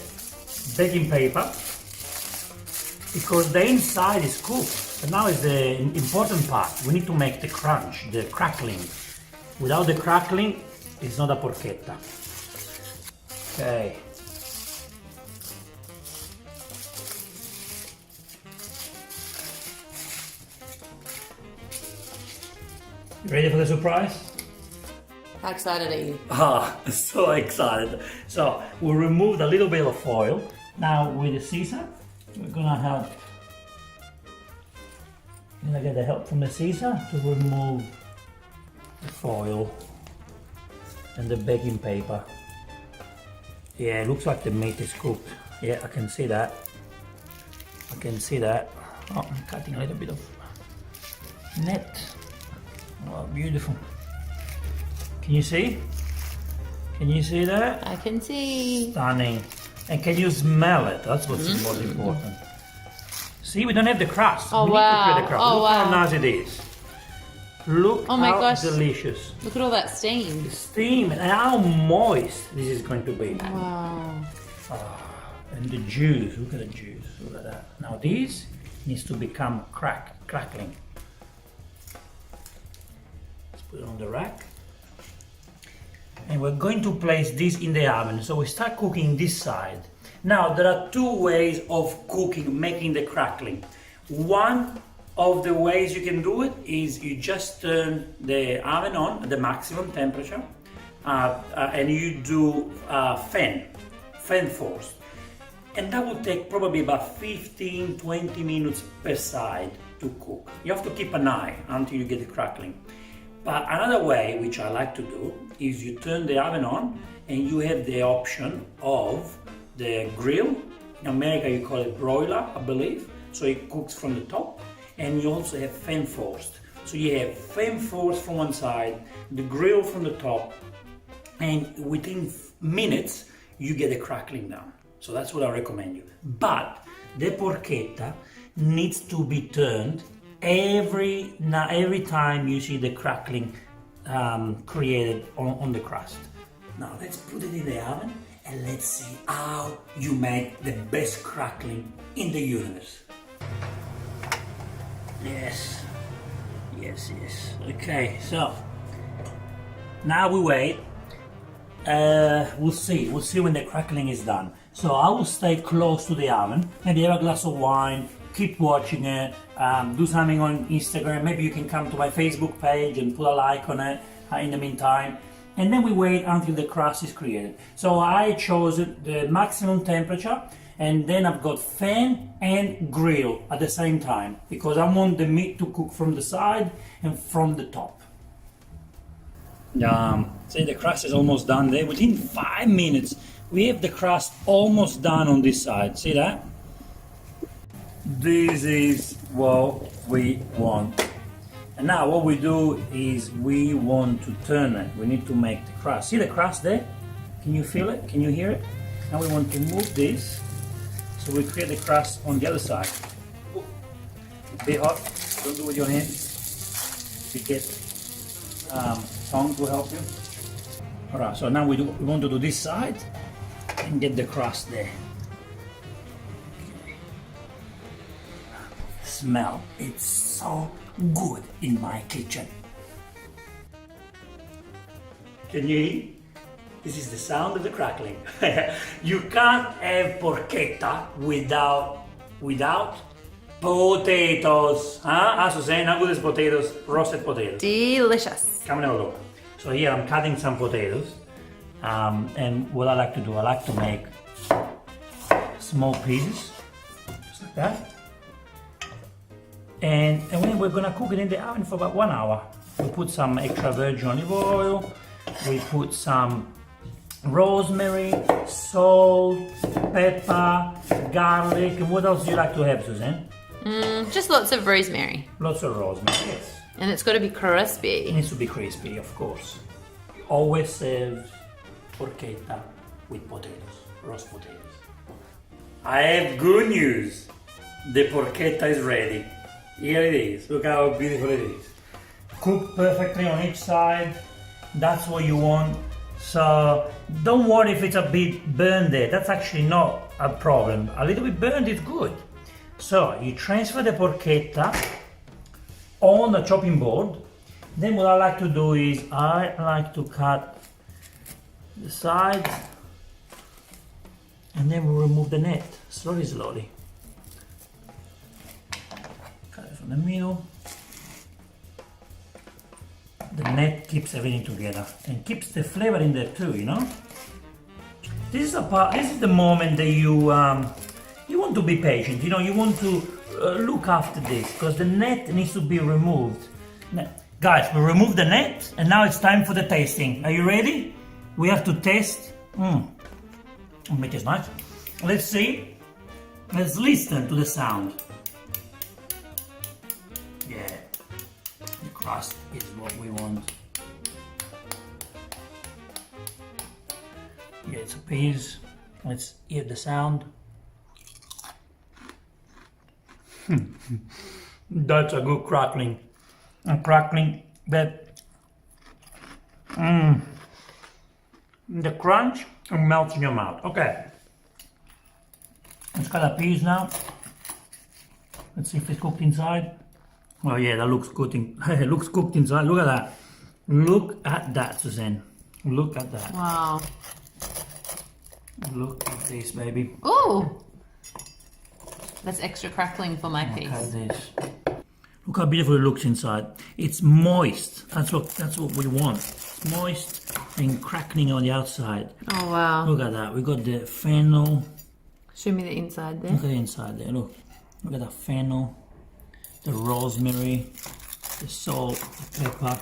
Speaker 1: baking paper because the inside is cooked. But now is the important part. We need to make the crunch, the crackling. Without the crackling, it's not a porchetta. Okay. You ready for the surprise?
Speaker 4: How excited are you?
Speaker 1: Ah, so excited. So we'll remove a little bit of foil. Now with the scissor, we're gonna get the help from the scissor to remove the foil and the baking paper. Yeah, it looks like the meat is cooked. Yeah, I can see that. I can see that. Oh, I'm cutting a little bit of net. Oh, beautiful. Can you see? Can you see that?
Speaker 4: I can see.
Speaker 1: Stunning. And can you smell it? That's what's most important. See, we don't have the crust.
Speaker 4: Oh,
Speaker 1: we need
Speaker 4: wow.
Speaker 1: to create the crust.
Speaker 4: Oh,
Speaker 1: Look
Speaker 4: wow.
Speaker 1: how nice it is. Look
Speaker 4: Oh my
Speaker 1: how
Speaker 4: gosh.
Speaker 1: delicious.
Speaker 4: Look at all that steam.
Speaker 1: The steam and how moist this is going to be.
Speaker 4: Wow.
Speaker 1: And the juice, look at the juice, look at that. Now this needs to become crackling. Let's put it on the rack. And we're going to place this in the oven. So we start cooking this side. Now there are two ways of cooking, making the crackling. One of the ways you can do it is you just turn the oven on at the maximum temperature and you do fan force. And that will take probably about 15-20 minutes per side to cook. You have to keep an eye until you get the crackling. But another way, which I like to do, is you turn the oven on and you have the option of the grill. In America you call it broiler, I believe. So it cooks from the top. And you also have fan forced. So you have fan forced from one side, the grill from the top, and within minutes you get a crackling down. So that's what I recommend you. But the porchetta needs to be turned every time you see the crackling created on the crust. Now let's put it in the oven and let's see how you make the best crackling in the universe. Yes. Okay, so now we wait. We'll see when the crackling is done. So I will stay close to the oven, maybe have a glass of wine, keep watching it, do something on Instagram. Maybe you can come to my Facebook page and put a like on it in the meantime. And then we wait until the crust is created. So I chose the maximum temperature, and then I've got fan and grill at the same time because I want the meat to cook from the side and from the top. See, the crust is almost done there. Within 5 minutes, we have the crust almost done on this side. See that? This is what we want. And now what we do is we want to turn it. We need to make the crust. See the crust there? Can you feel it? Can you hear it? Now we want to move this so we create the crust on the other side. Be hot, don't do it with your hands. You get tongue to help you. Alright, so now we want to do this side and get the crust there. Okay. Smell, it's so good in my kitchen. Can you hear? This is the sound of the crackling. You can't have porchetta without potatoes. Huh? Suzanne, how good is potatoes? Roasted potatoes.
Speaker 4: Delicious.
Speaker 1: Come and have a look. So here I'm cutting some potatoes. And what I like to do, I like to make small pieces, just like that. And then we're gonna cook it in the oven for about 1 hour. We put some extra virgin olive oil. We put some rosemary, salt, pepper, garlic, and what else do you like to have, Suzanne?
Speaker 4: Just lots of rosemary.
Speaker 1: Lots of rosemary, yes.
Speaker 4: And it's got to be
Speaker 1: It
Speaker 4: crispy.
Speaker 1: needs to be crispy, of course. Always serve porchetta with potatoes, roast potatoes. I have good news. The porchetta is ready. Here it is. Look how beautiful it is. Cooked perfectly on each side. That's what you want. So don't worry if it's a bit burned there. That's actually not a problem. A little bit burned is good. So you transfer the porchetta on the chopping board. Then what I like to do is I like to cut the sides and then we remove the net slowly. Cut it from the middle. The net keeps everything together and keeps the flavor in there too, you know. This is the moment that you want to be patient. You know, you want to look after this because the net needs to be removed. Now, guys, we removed the net and now it's time for the tasting. Are you ready? We have to taste. Make it nice. Let's see. Let's listen to the sound. Yeah. The crust is what we want. Yeah, it's a piece. Let's hear the sound. That's a good crackling. A crackling that the crunch melts in your mouth. Okay. Let's cut a piece now. Let's see if it's cooked inside. Oh yeah, that looks good. It looks cooked inside. Look at that. Look at that, Suzanne. Look at that.
Speaker 4: Wow.
Speaker 1: Look at this, baby.
Speaker 4: Ooh. That's extra crackling for my piece.
Speaker 1: Look at this. Look how beautiful it looks inside. It's moist. That's what we want. It's moist and crackling on the outside.
Speaker 4: Oh wow.
Speaker 1: Look at that. We got the fennel.
Speaker 4: Show me the inside there.
Speaker 1: Look at the inside there. Look at the fennel, the rosemary, the salt, the pepper.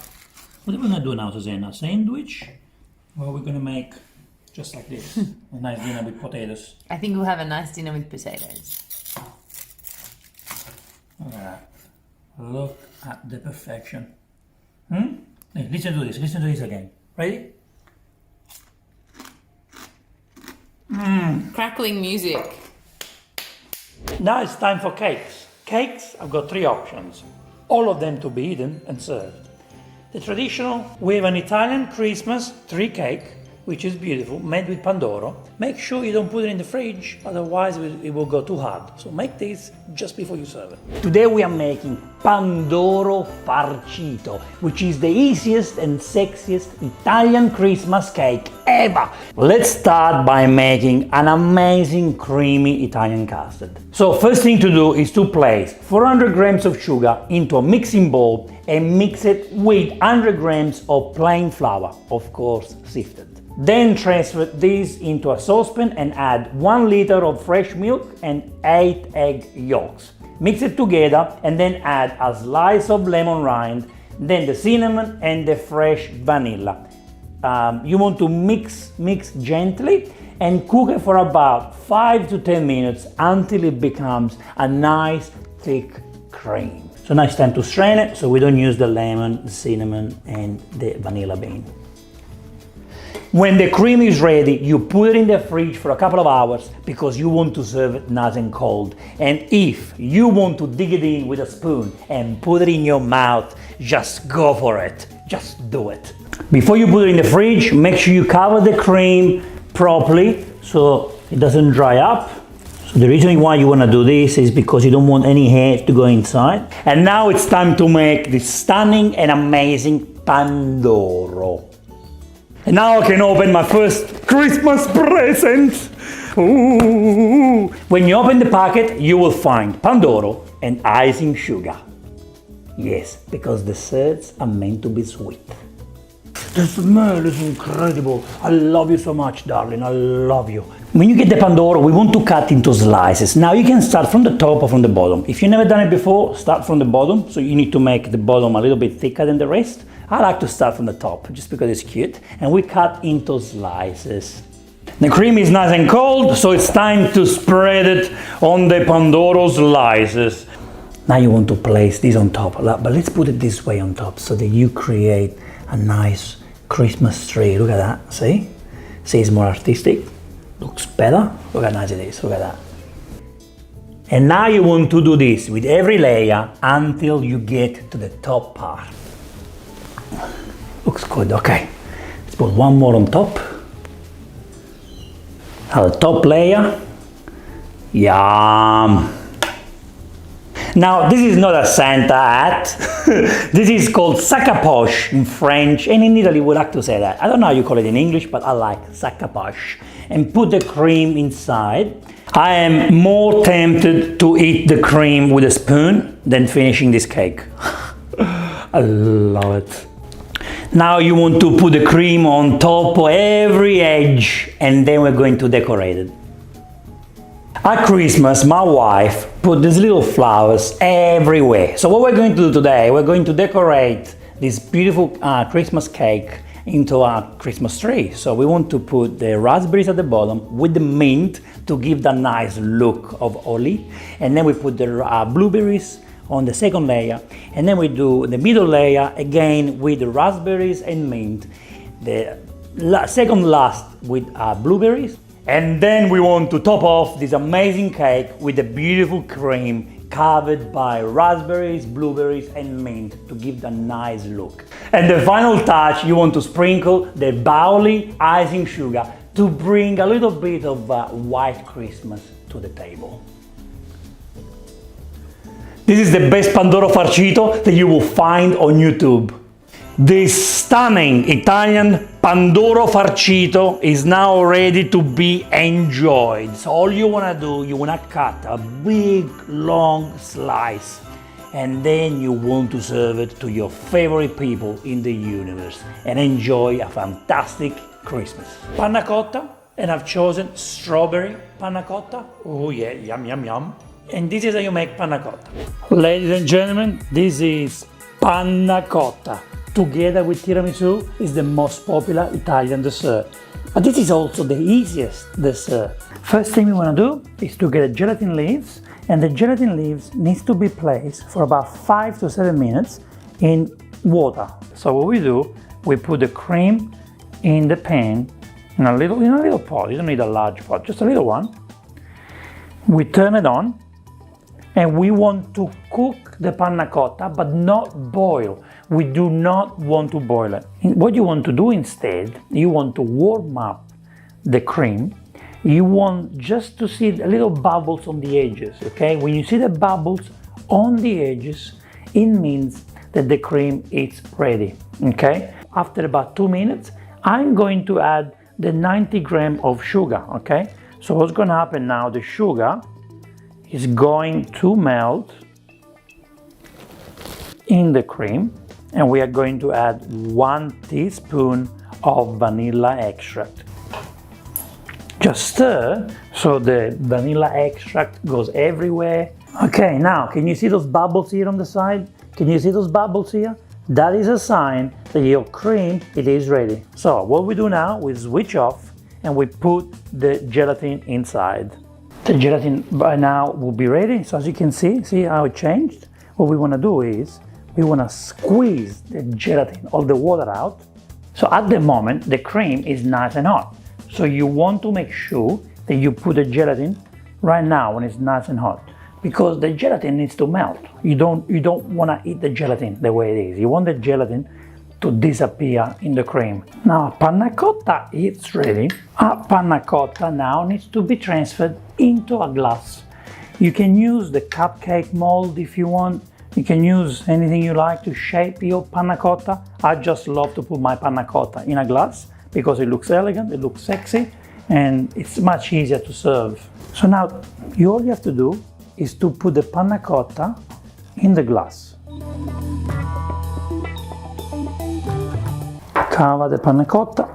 Speaker 1: What are we gonna do now, Suzanne? A sandwich? Or we're gonna make just like this, a nice dinner with potatoes.
Speaker 4: I think we'll have a nice dinner with potatoes.
Speaker 1: Look at that. Look at the perfection. Hey, listen to this. Listen to this again. Ready?
Speaker 4: Crackling music.
Speaker 1: Now it's time for cakes. Cakes, I've got 3 options. All of them to be eaten and served. The traditional, we have an Italian Christmas tree cake, which is beautiful, made with Pandoro. Make sure you don't put it in the fridge, otherwise it will go too hard. So make this just before you serve it. Today we are making Pandoro Farcito, which is the easiest and sexiest Italian Christmas cake ever. Let's start by making an amazing creamy Italian custard. So first thing to do is to place 400 grams of sugar into a mixing bowl and mix it with 100 grams of plain flour, of course sifted. Then transfer this into a saucepan and add 1 liter of fresh milk and 8 egg yolks. Mix it together and then add a slice of lemon rind, then the cinnamon and the fresh vanilla. You want to mix gently and cook it for about 5 to 10 minutes until it becomes a nice thick cream. So now it's time to strain it, so we don't use the lemon, the cinnamon, and the vanilla bean. When the cream is ready, you put it in the fridge for a couple of hours because you want to serve it nice and cold. And if you want to dig it in with a spoon and put it in your mouth, just go for it. Just do it. Before you put it in the fridge, make sure you cover the cream properly so it doesn't dry up. So the reason why you want to do this is because you don't want any hair to go inside. And now it's time to make this stunning and amazing Pandoro. And now I can open my first Christmas present. Ooh. When you open the packet, you will find Pandoro and icing sugar. Yes, because desserts are meant to be sweet. The smell is incredible. I love you so much, darling. I love you. When you get the Pandoro, we want to cut into slices. Now you can start from the top or from the bottom. If you've never done it before, start from the bottom. So you need to make the bottom a little bit thicker than the rest. I like to start from the top just because it's cute, and we cut into slices. The cream is nice and cold, so it's time to spread it on the Pandoro slices. Now you want to place this on top, but let's put it this way on top so that you create a nice Christmas tree. Look at that, see? See, it's more artistic, looks better. Look how nice it is, look at that. And now you want to do this with every layer until you get to the top part. Looks good, okay. Let's put one more on top. Now the top layer. Yum! Now this is not a Santa hat. This is called sac à poche in French, and in Italy we like to say that. I don't know how you call it in English, but I like sac à poche. And put the cream inside. I am more tempted to eat the cream with a spoon than finishing this cake. I love it. Now you want to put the cream on top of every edge, and then we're going to decorate it. At Christmas, my wife put these little flowers everywhere. So what we're going to do today, we're going to decorate this beautiful Christmas cake into a Christmas tree. So we want to put the raspberries at the bottom with the mint to give that nice look of holly. And then we put the blueberries on the second layer, and then we do the middle layer again with the raspberries and mint, the second last with blueberries, and then we want to top off this amazing cake with the beautiful cream covered by raspberries, blueberries and mint to give the nice look. And the final touch, you want to sprinkle the barley icing sugar to bring a little bit of white Christmas to the table. This is the best Pandoro Farcito that you will find on YouTube. This stunning Italian Pandoro Farcito is now ready to be enjoyed. So all you want to do, you want to cut a big long slice, and then you want to serve it to your favorite people in the universe and enjoy a fantastic Christmas. Panna cotta, and I've chosen strawberry panna cotta. Oh yeah, yum yum yum. And this is how you make panna cotta. Ladies and gentlemen, this is panna cotta. Together with tiramisu is the most popular Italian dessert. But this is also the easiest dessert. First thing we want to do is to get the gelatin leaves, and the gelatin leaves needs to be placed for about 5 to 7 minutes in water. So what we do, we put the cream in the pan in a little pot. You don't need a large pot, just a little one. We turn it on, and we want to cook the panna cotta, but not boil. We do not want to boil it. What you want to do instead, you want to warm up the cream. You want just to see a little bubbles on the edges, okay? When you see the bubbles on the edges, it means that the cream is ready, okay? After about 2 minutes, I'm going to add the 90 grams of sugar, okay? So what's gonna happen now, the sugar is going to melt in the cream, and we are going to add 1 teaspoon of vanilla extract. Just stir so the vanilla extract goes everywhere. Okay, now can you see those bubbles here on the side? Can you see those bubbles here? That is a sign that your cream, it is ready. So what we do now, we switch off and we put the gelatin inside. The gelatin by now will be ready. So as you can see how it changed? What we want to do is we want to squeeze the gelatin, all the water out. So at the moment the cream is nice and hot. So you want to make sure that you put the gelatin right now when it's nice and hot, because the gelatin needs to melt. You don't want to eat the gelatin the way it is. You want the gelatin to disappear in the cream. Now panna cotta is ready. Our panna cotta now needs to be transferred into a glass. You can use the cupcake mold if you want. You can use anything you like to shape your panna cotta. I just love to put my panna cotta in a glass because it looks elegant, it looks sexy, and it's much easier to serve. So now all you have to do is to put the panna cotta in the glass. Cover the panna cotta.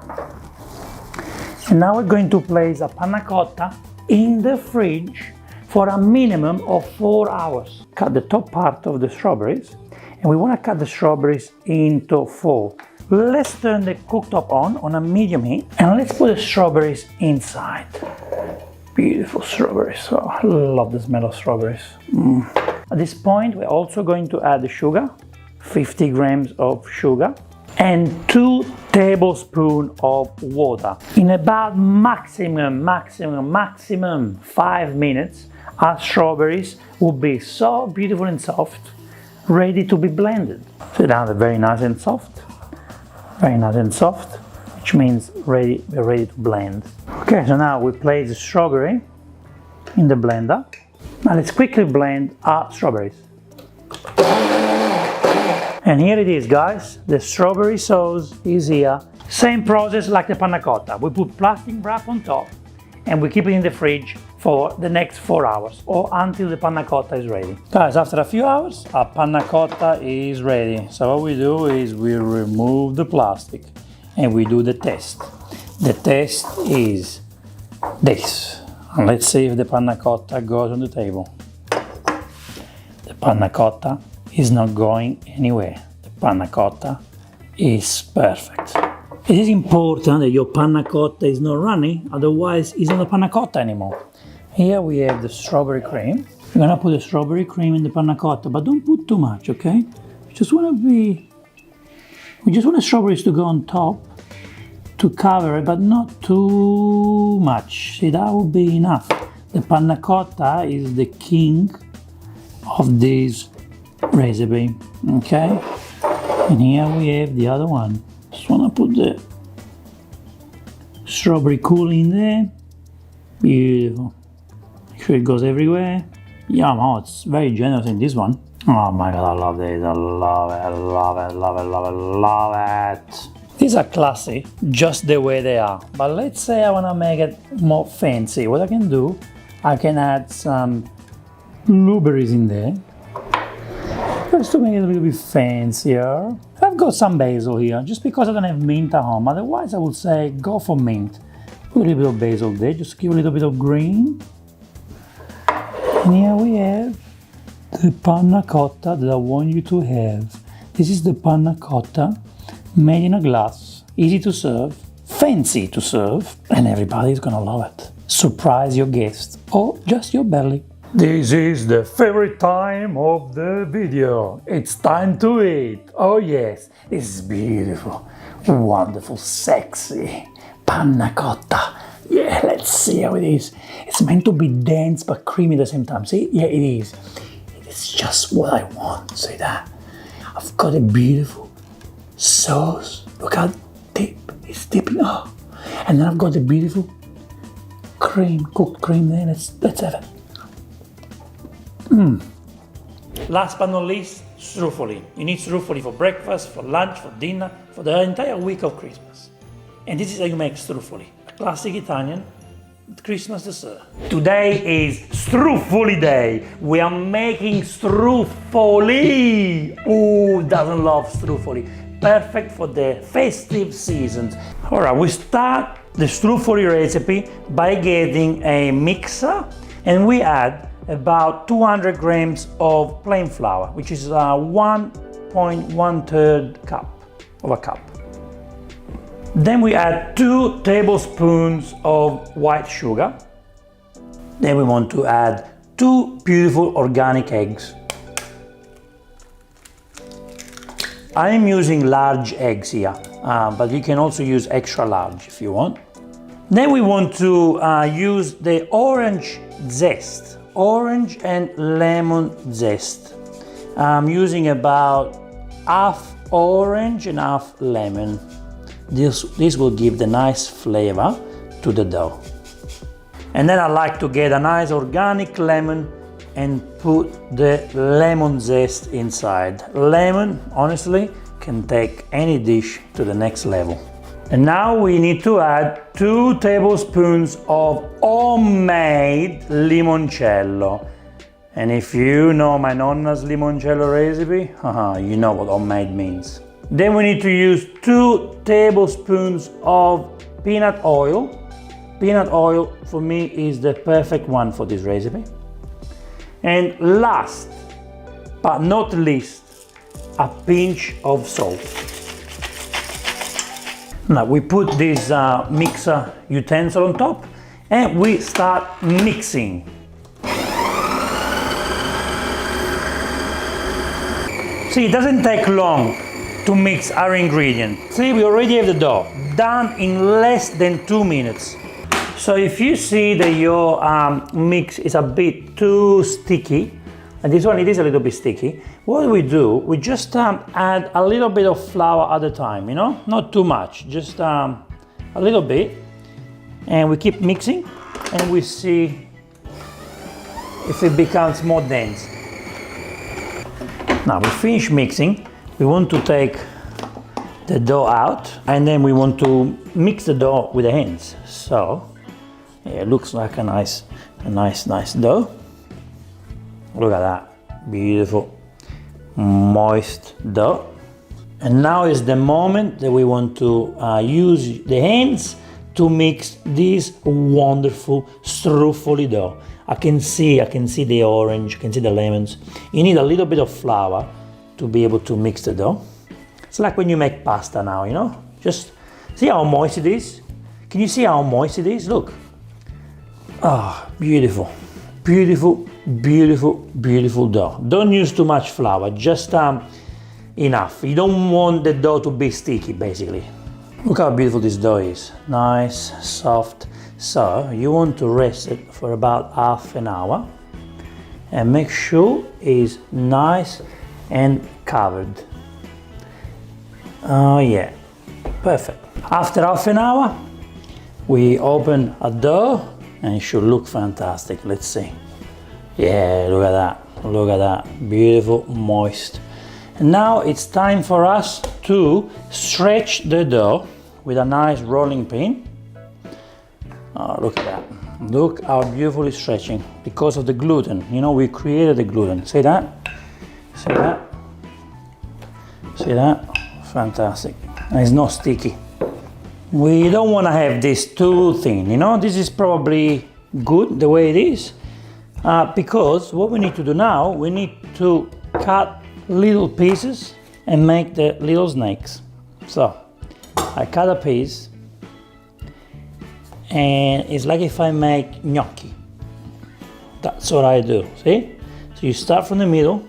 Speaker 1: And now we're going to place a panna cotta in the fridge for a minimum of 4 hours. Cut the top part of the strawberries, and we want to cut the strawberries into 4. Let's turn the cooktop on a medium heat, and let's put the strawberries inside. Beautiful strawberries. Oh, I love the smell of strawberries. At this point, we're also going to add the sugar, 50 grams of sugar, and 2 tablespoons of water. In about maximum 5 minutes, our strawberries will be so beautiful and soft, ready to be blended. So now they're very nice and soft, which means we're ready to blend. Okay, so now we place the strawberry in the blender. Now let's quickly blend our strawberries. And here it is, guys. The strawberry sauce is here. Same process like the panna cotta. We put plastic wrap on top and we keep it in the fridge for the next 4 hours or until the panna cotta is ready. Guys, after a few hours, our panna cotta is ready. So what we do is we remove the plastic and we do the test. The test is this. And let's see if the panna cotta goes on the table. The panna cotta is not going anywhere. The panna cotta is perfect. It is important that your panna cotta is not runny, otherwise it's not a panna cotta anymore. Here we have the strawberry cream. We're gonna put the strawberry cream in the panna cotta, but don't put too much, okay? We just want the strawberries to go on top to cover it, but not too much. See, that will be enough. The panna cotta is the king of this recipe, okay? And here we have the other one. Just want to put the strawberry cool in there. Beautiful. Make sure it goes everywhere. Yum, oh, it's very generous in this one. Oh my god, I love this. I love it, I love it, love it, love it, love it. These are classy, just the way they are. But let's say I want to make it more fancy. What I can do, I can add some blueberries in there. Just to make it a little bit fancier. I've got some basil here, just because I don't have mint at home. Otherwise, I would say go for mint. Put a little bit of basil there, just give a little bit of green. And here we have the panna cotta that I want you to have. This is the panna cotta, made in a glass, easy to serve, fancy to serve, and everybody's gonna love it. Surprise your guests, or just your belly. This is the favorite time of the video. It's time to eat. Oh yes, this is beautiful, wonderful, sexy panna cotta. Yeah, let's see how it is. It's meant to be dense but creamy at the same time. See? Yeah, it is. It's just what I want. See that? I've got a beautiful sauce. Look how deep it's dipping. Oh, and then I've got the beautiful cream, cooked cream there. Let's have it. Last but not least, struffoli. You need struffoli for breakfast, for lunch, for dinner, for the entire week of Christmas. And this is how you make struffoli, a classic Italian Christmas dessert. Today is struffoli day. We are making struffoli. Who doesn't love struffoli? Perfect for the festive seasons. All right, we start the struffoli recipe by getting a mixer, and we add about 200 grams of plain flour, which is 1.1/3 cup of a cup. Then we add 2 tablespoons of white sugar. Then we want to add 2 beautiful organic eggs. I am using large eggs here, but you can also use extra large if you want. Then we want to use the orange zest, orange and lemon zest. I'm using about half orange and half lemon. This will give the nice flavor to the dough. And then I like to get a nice organic lemon and put the lemon zest inside. Lemon, honestly, can take any dish to the next level. And now we need to add 2 tablespoons of homemade limoncello. And if you know my nonna's limoncello recipe, you know what homemade means. Then we need to use 2 tablespoons of peanut oil. Peanut oil for me is the perfect one for this recipe. And last but not least, a pinch of salt. Now we put this mixer utensil on top and we start mixing. See, it doesn't take long to mix our ingredients. See, we already have the dough done in less than 2 minutes. So if you see that your mix is a bit too sticky, and this one it is a little bit sticky, what do? We just add a little bit of flour at a time, you know? Not too much, just a little bit. And we keep mixing and we see if it becomes more dense. Now we finish mixing. We want to take the dough out and then we want to mix the dough with the hands. So yeah, it looks like a nice dough. Look at that, beautiful, moist dough. And now is the moment that we want to use the hands to mix this wonderful struffoli dough. I can see the orange, I can see the lemons. You need a little bit of flour to be able to mix the dough. It's like when you make pasta now, you know? Just see how moist it is. Can you see how moist it is? Look. Ah, beautiful, beautiful, beautiful, beautiful dough. Don't use too much flour, just enough. You don't want the dough to be sticky, basically. Look how beautiful this dough is. Nice, soft. So you want to rest it for about half an hour and make sure it's nice and covered. Oh yeah, perfect. After half an hour, we open a dough and it should look fantastic. Let's see. Yeah, look at that. Look at that. Beautiful, moist. And now it's time for us to stretch the dough with a nice rolling pin. Oh, look at that. Look how beautiful it's stretching because of the gluten. You know, we created the gluten. See that? See that? See that? Fantastic. And it's not sticky. We don't want to have this too thin, you know? This is probably good the way it is. Because what we need to do now, we need to cut little pieces and make the little snakes. So, I cut a piece and it's like if I make gnocchi. That's what I do, see? So you start from the middle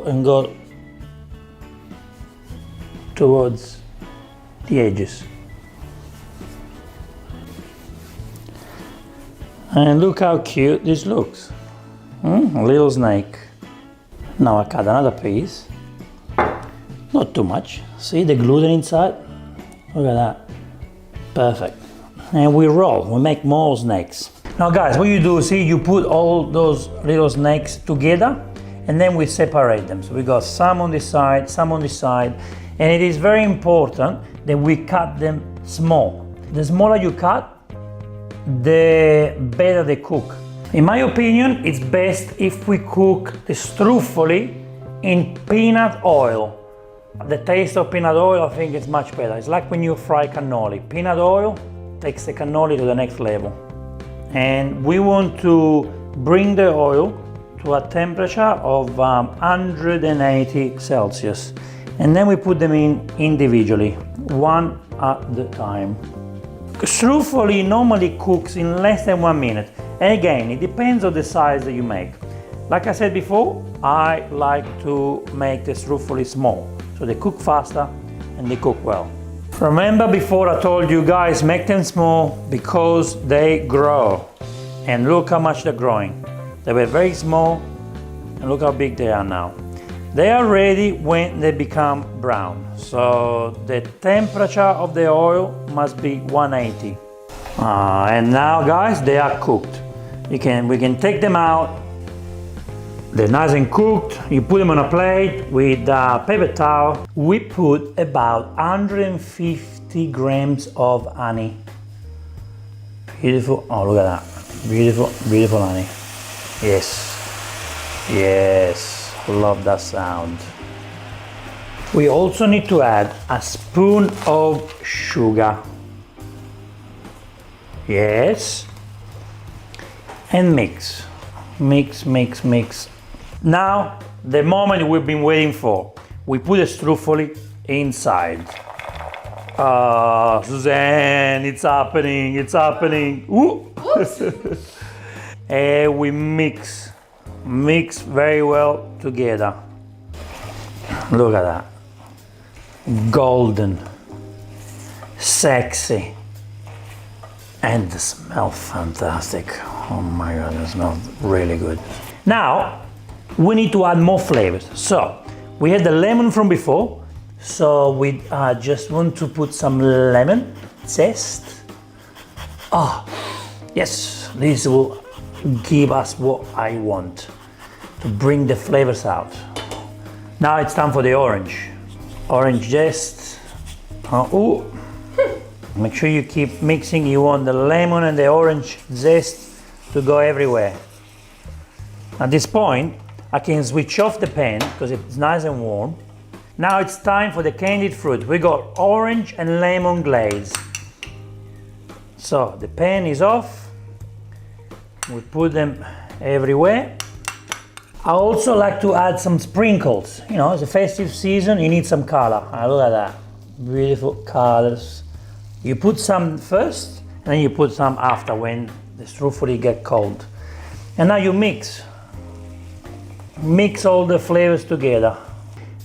Speaker 1: and go towards the edges. And look how cute this looks. A little snake. Now I cut another piece. Not too much. See the gluten inside? Look at that. Perfect. And we roll, we make more snakes. Now guys, what you do, see, you put all those little snakes together and then we separate them. So we got some on this side, some on this side. And it is very important that we cut them small. The smaller you cut, the better they cook. In my opinion, it's best if we cook the struffoli in peanut oil. The taste of peanut oil, I think, is much better. It's like when you fry cannoli. Peanut oil takes the cannoli to the next level. And we want to bring the oil to a temperature of 180 Celsius. And then we put them in individually, one at a time. Struffoli normally cooks in less than 1 minute. And again, it depends on the size that you make. Like I said before, I like to make the struffoli small, so they cook faster and they cook well. Remember before I told you guys, make them small because they grow. And look how much they're growing. They were very small and look how big they are now. They are ready when they become brown. So the temperature of the oil must be 180. And now guys, they are cooked. We can take them out. They're nice and cooked. You put them on a plate with a paper towel. We put about 150 grams of honey. Beautiful, oh look at that. Beautiful, beautiful honey. Yes, yes. Love that sound. We also need to add a spoon of sugar. Yes. And mix. Mix, mix, mix. Now, the moment we've been waiting for. We put the struffoli inside. Suzanne, it's happening, it's happening. Ooh. And we mix very well together. Look at that. Golden, sexy, and the smell fantastic. Oh my god, it smells really good. Now we need to add more flavors. So we had the lemon from before, so we just want to put some lemon zest. Oh yes, this will give us what I want to bring the flavors out. Now it's time for the orange. Orange zest. Oh, make sure you keep mixing. You want the lemon and the orange zest to go everywhere. At this point, I can switch off the pan because it's nice and warm. Now it's time for the candied fruit. We got orange and lemon glaze. So the pan is off. We put them everywhere. I also like to add some sprinkles. You know, it's a festive season, you need some color. Look at that, beautiful colors. You put some first, and then you put some after when the struffoli get cold. And now you mix all the flavors together.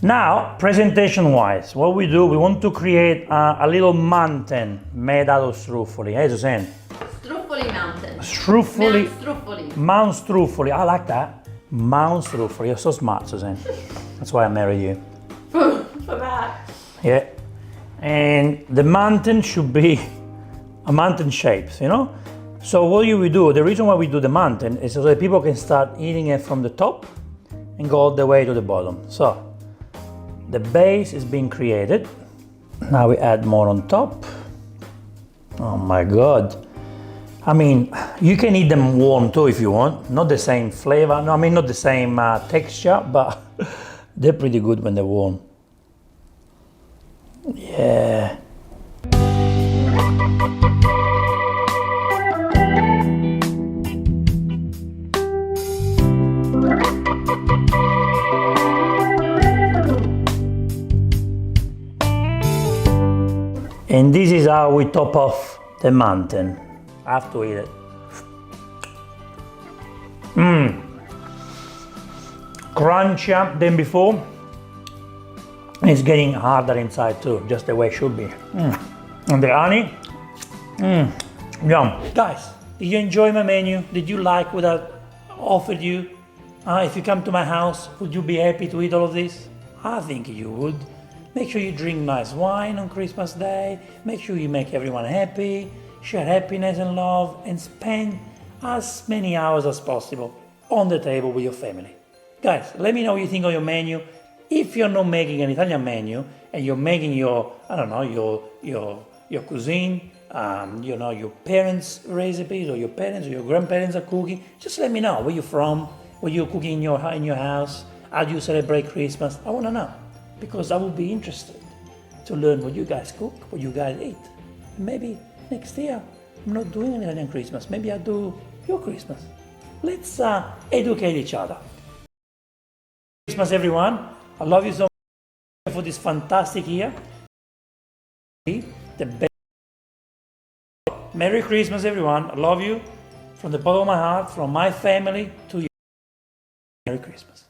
Speaker 1: Now, presentation-wise, what we do, we want to create a little mountain made out of struffoli. Hey, Suzanne?
Speaker 4: Struffoli mountain.
Speaker 1: Struffoli.
Speaker 4: Mount Struffoli.
Speaker 1: Mount Struffoli, I like that. Mount Struffoli, you're so smart, Suzanne. That's why I married you.
Speaker 4: For that.
Speaker 1: Yeah. And the mountain should be a mountain shape, you know? So what we do, the reason why we do the mountain is so that people can start eating it from the top and go all the way to the bottom. So the base is being created. Now we add more on top. Oh my God. I mean, you can eat them warm too if you want. Not the same flavor, no, I mean not the same texture, but they're pretty good when they're warm. Yeah. And this is how we top off the mountain. I have to eat it. Crunchier than before. It's getting harder inside too, just the way it should be. And the honey, yum. Guys, did you enjoy my menu? Did you like what I offered you? If you come to my house, would you be happy to eat all of this? I think you would. Make sure you drink nice wine on Christmas Day. Make sure you make everyone happy. Share happiness and love, and spend as many hours as possible on the table with your family. Guys, let me know what you think of your menu. If you're not making an Italian menu and you're making your, I don't know, your cuisine, you know, your parents' recipes, or your parents or your grandparents are cooking, just let me know where you're from, what you're cooking in your house, how do you celebrate Christmas. I want to know, because I will be interested to learn what you guys cook, what you guys eat. Maybe next year, I'm not doing an Italian Christmas. Maybe I'll do your Christmas. Let's educate each other. Christmas, everyone. I love you so much for this fantastic year. The best. Merry Christmas, everyone. I love you from the bottom of my heart, from my family to you. Merry Christmas.